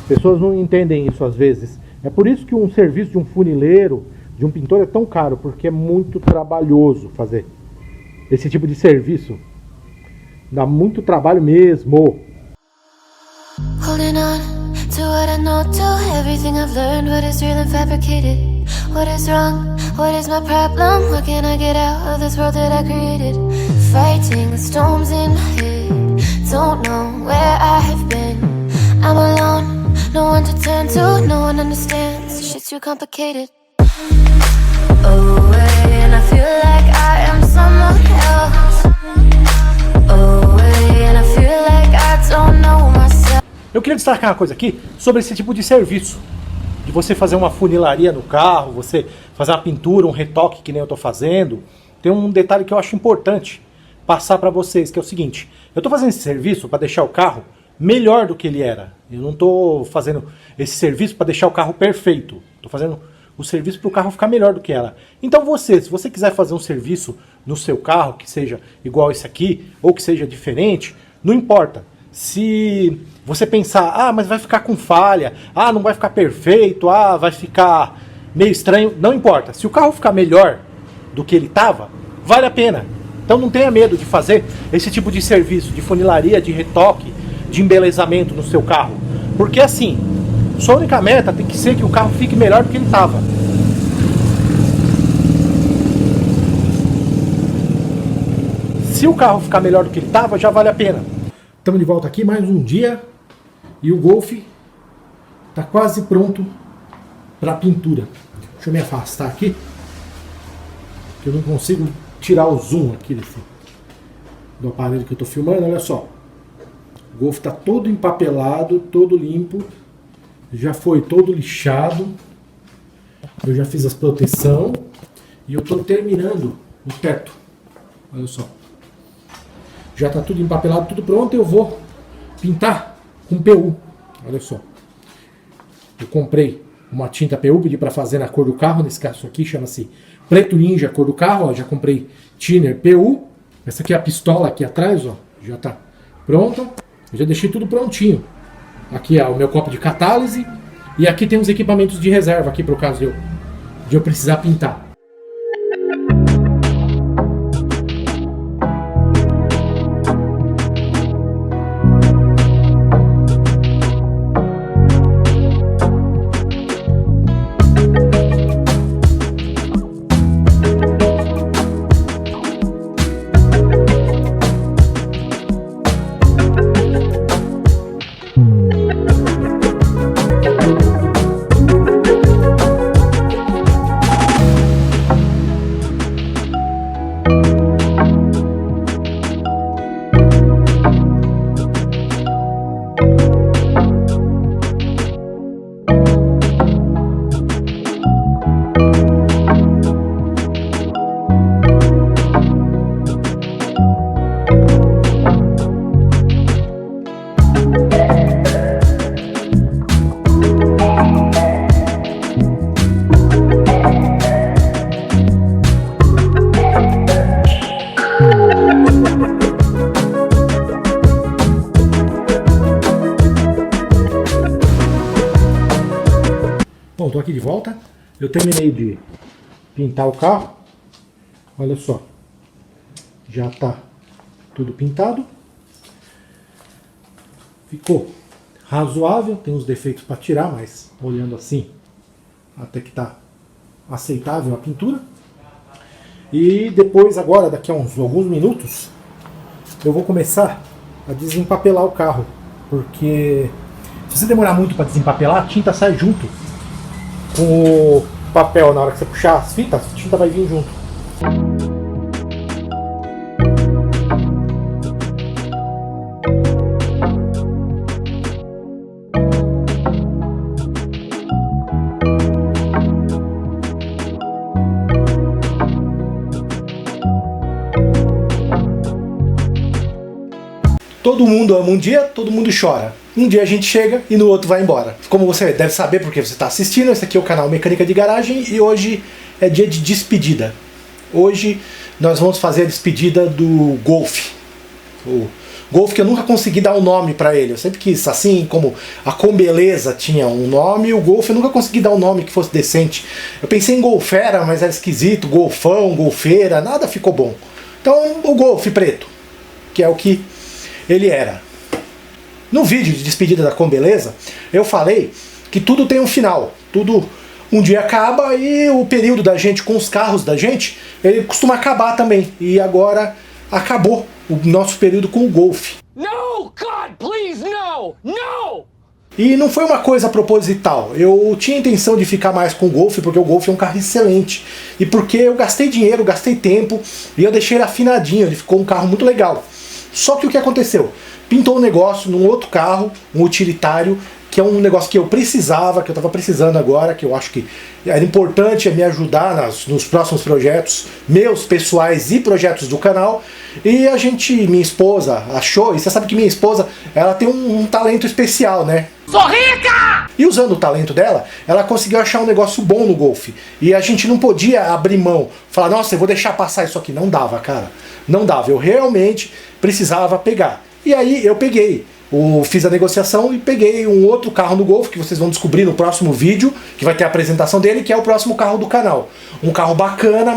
S1: Pessoas não entendem isso às vezes. É por isso que um serviço de um funileiro, de um pintor é tão caro, porque é muito trabalhoso fazer esse tipo de serviço. Dá muito trabalho mesmo.
S3: Holding on to what I know, to everything I've learned, what is real and fabricated, what is wrong, what is my problem, how can I get out of this world that I created, fighting the storms in my head, don't know where I have been, I'm alone. No one to turn to, no one understands. Shit's too complicated. Away, and I feel like I am someone else. Away, and I feel like I don't know myself.
S1: Eu queria destacar uma coisa aqui sobre esse tipo de serviço. De você fazer uma funilaria no carro, você fazer uma pintura, um retoque que nem eu estou fazendo. Tem um detalhe que eu acho importante passar para vocês, que é o seguinte. Eu estou fazendo esse serviço para deixar o carro melhor do que ele era. Eu não estou fazendo esse serviço para deixar o carro perfeito. Estou fazendo o serviço para o carro ficar melhor do que era. Então se você quiser fazer um serviço no seu carro que seja igual esse aqui, ou que seja diferente, não importa. Se você pensar, mas vai ficar com falha, não vai ficar perfeito, vai ficar meio estranho, não importa. Se o carro ficar melhor do que ele estava, vale a pena. Então não tenha medo de fazer esse tipo de serviço, de funilaria, de retoque, de embelezamento no seu carro. Porque assim, sua única meta tem que ser que o carro fique melhor do que ele estava. Se o carro ficar melhor do que ele estava, já vale a pena. Estamos de volta aqui, mais um dia. E o Golf está quase pronto para a pintura. Deixa eu me afastar aqui, que eu não consigo tirar o zoom aqui do aparelho que eu estou filmando. Olha só. O Golf está todo empapelado, todo limpo, já foi todo lixado. Eu já fiz as proteção E eu estou terminando o teto. Olha só. Já está tudo empapelado, tudo pronto. Eu vou pintar com PU. Olha só. Eu comprei uma tinta PU, pedi para fazer na cor do carro. Nesse caso aqui chama-se Preto Ninja, cor do carro. Ó, já comprei Thinner PU. Essa aqui é a pistola aqui atrás, ó. Já está pronta. Eu já deixei tudo prontinho. Aqui é o meu copo de catálise. E aqui tem uns equipamentos de reserva aqui para o caso de eu precisar pintar. Bom, estou aqui de volta. Eu terminei de pintar o carro. Olha só. Já está tudo pintado. Ficou razoável. Tem uns defeitos para tirar, mas olhando assim, até que está aceitável a pintura. E depois, agora, daqui a alguns minutos, eu vou começar a desempapelar o carro. Porque se você demorar muito para desempapelar, a tinta sai junto com o papel. Na hora que você puxar as fitas, a tinta vai vir junto. Todo mundo ama um dia, todo mundo chora. Um dia a gente chega e no outro vai embora. Como você deve saber porque você está assistindo, esse aqui é o canal Mecânica de Garagem e hoje é dia de despedida. Hoje nós vamos fazer a despedida do Golf. O Golf que eu nunca consegui dar um nome para ele. Eu sempre quis, assim como a Combeleza tinha um nome, o Golf eu nunca consegui dar um nome que fosse decente. Eu pensei em Golfera, mas era esquisito, Golfão, Golfeira, nada ficou bom. Então o Golf preto, que é o que ele era. No vídeo de despedida da Combeleza, eu falei que tudo tem um final. Tudo um dia acaba e o período da gente com os carros da gente, ele costuma acabar também. E agora acabou o nosso período com o Golf.
S4: No, God, please, no! No!
S1: E não foi uma coisa proposital. Eu tinha intenção de ficar mais com o Golf, porque o Golf é um carro excelente. E porque eu gastei dinheiro, gastei tempo, e eu deixei ele afinadinho, ele ficou um carro muito legal. Só que o que aconteceu? Pintou um negócio num outro carro, um utilitário, que é um negócio que eu precisava, que eu estava precisando agora, que eu acho que era importante me ajudar nos próximos projetos, meus pessoais e projetos do canal. E a gente, minha esposa, achou, e você sabe que minha esposa, ela tem um talento especial, né?
S4: Sou rica!
S1: E usando o talento dela, ela conseguiu achar um negócio bom no Golf. E a gente não podia abrir mão, falar, nossa, eu vou deixar passar isso aqui. Não dava, cara. Não dava. Eu realmente precisava pegar. E aí eu peguei. Fiz a negociação e peguei um outro carro no Golf, que vocês vão descobrir no próximo vídeo, que vai ter a apresentação dele, que é o próximo carro do canal. Um carro bacana,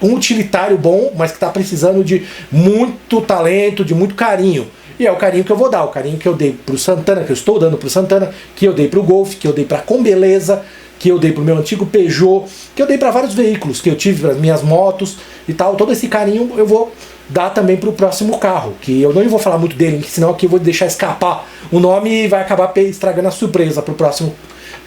S1: um utilitário bom, mas que está precisando de muito talento, de muito carinho. E é o carinho que eu vou dar, o carinho que eu dei pro Santana, que eu estou dando pro Santana, que eu dei pro Golf, que eu dei pra Combeleza, que eu dei pro meu antigo Peugeot, que eu dei para vários veículos que eu tive, para as minhas motos e tal. Todo esse carinho eu vou dar também pro próximo carro, que eu não vou falar muito dele, senão aqui eu vou deixar escapar o nome e vai acabar estragando a surpresa pro próximo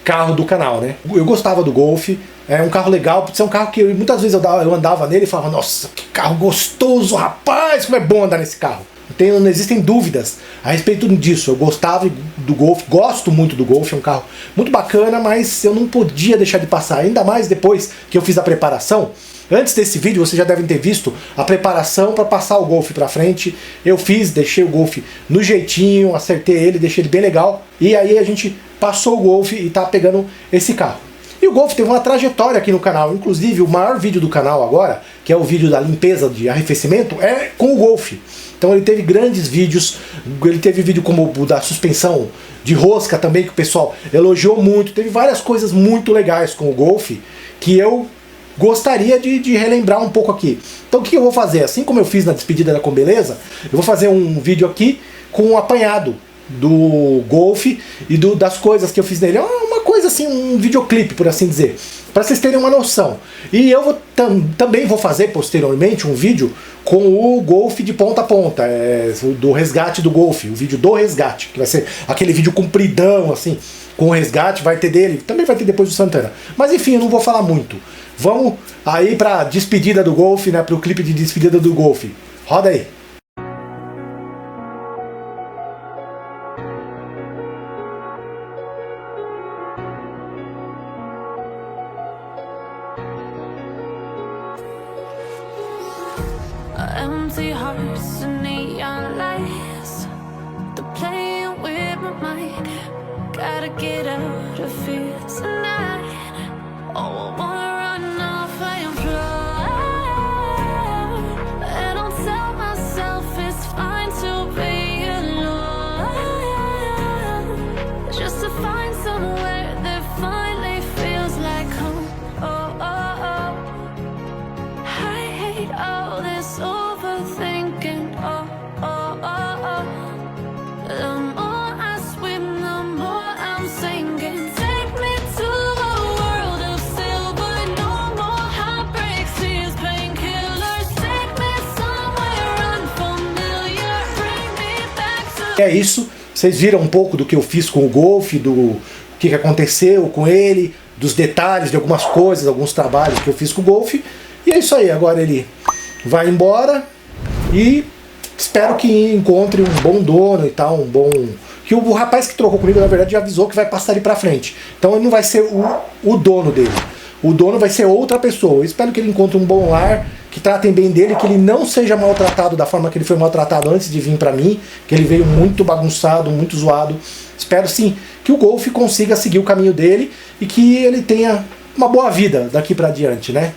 S1: carro do canal, né? Eu gostava do Golf, é um carro legal, é um carro que muitas vezes eu andava nele e falava, nossa, que carro gostoso, rapaz, como é bom andar nesse carro. Não existem dúvidas a respeito disso. Eu gostava do Golf, gosto muito do Golf, é um carro muito bacana, mas eu não podia deixar de passar, ainda mais depois que eu fiz a preparação. Antes desse vídeo, vocês já devem ter visto a preparação para passar o Golf para frente. Eu fiz, deixei o Golf no jeitinho, acertei ele, deixei ele bem legal. E aí a gente passou o Golf e tá pegando esse carro. E o Golf teve uma trajetória aqui no canal. Inclusive, o maior vídeo do canal agora, que é o vídeo da limpeza de arrefecimento, é com o Golf. Então ele teve grandes vídeos. Ele teve vídeo como o da suspensão de rosca também, que o pessoal elogiou muito. Teve várias coisas muito legais com o Golf que eu gostaria de relembrar um pouco aqui. Então o que eu vou fazer? Assim como eu fiz na despedida da Combeleza, eu vou fazer um vídeo aqui com um apanhado do Golf e das coisas que eu fiz nele. Uma coisa assim, um videoclipe, por assim dizer, para vocês terem uma noção. E eu vou também vou fazer posteriormente um vídeo com o Golf de ponta a ponta, do resgate do Golf, o vídeo do resgate, que vai ser aquele vídeo compridão assim, com o resgate, vai ter dele, também vai ter depois do Santana. Mas enfim, eu não vou falar muito. Vamos aí pra despedida do Golf, né, pro clipe de despedida do Golf. Roda aí.
S3: Empty hearts and neon lights, they're playing with my mind. Gotta get out of here tonight. Oh, I wanna run off and fly, and I'll tell myself it's fine to be alone, just to find somewhere that finally feels like home. Oh, oh, oh. I hate all this overthinking. Oh, oh, oh, oh. The more I swim, the more I'm sinking. Take me to a world of silver. No more heartbreaks, tears, painkillers. Take me somewhere unfamiliar. Bring me back to.
S1: É isso. Vocês viram um pouco do que eu fiz com o Golf, do que aconteceu com ele, dos detalhes de algumas coisas, alguns trabalhos que eu fiz com o Golf. E é isso aí. Agora ele vai embora e espero que encontre um bom dono e tal, um bom... Que o rapaz que trocou comigo, na verdade, já avisou que vai passar ele pra frente. Então ele não vai ser o dono dele. O dono vai ser outra pessoa. Eu espero que ele encontre um bom lar, que tratem bem dele, que ele não seja maltratado da forma que ele foi maltratado antes de vir pra mim, que ele veio muito bagunçado, muito zoado. Espero sim que o Golf consiga seguir o caminho dele e que ele tenha uma boa vida daqui pra diante, né?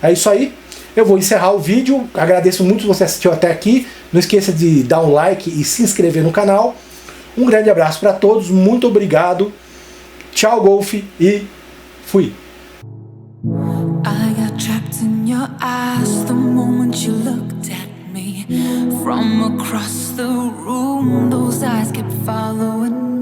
S1: É isso aí. Eu vou encerrar o vídeo. Agradeço muito se você assistiu até aqui. Não esqueça de dar um like e se inscrever no canal. Um grande abraço para todos. Muito obrigado. Tchau, Golf, e fui.
S3: I got trapped in your eyes the moment you looked at me. From across the room, those eyes kept following me.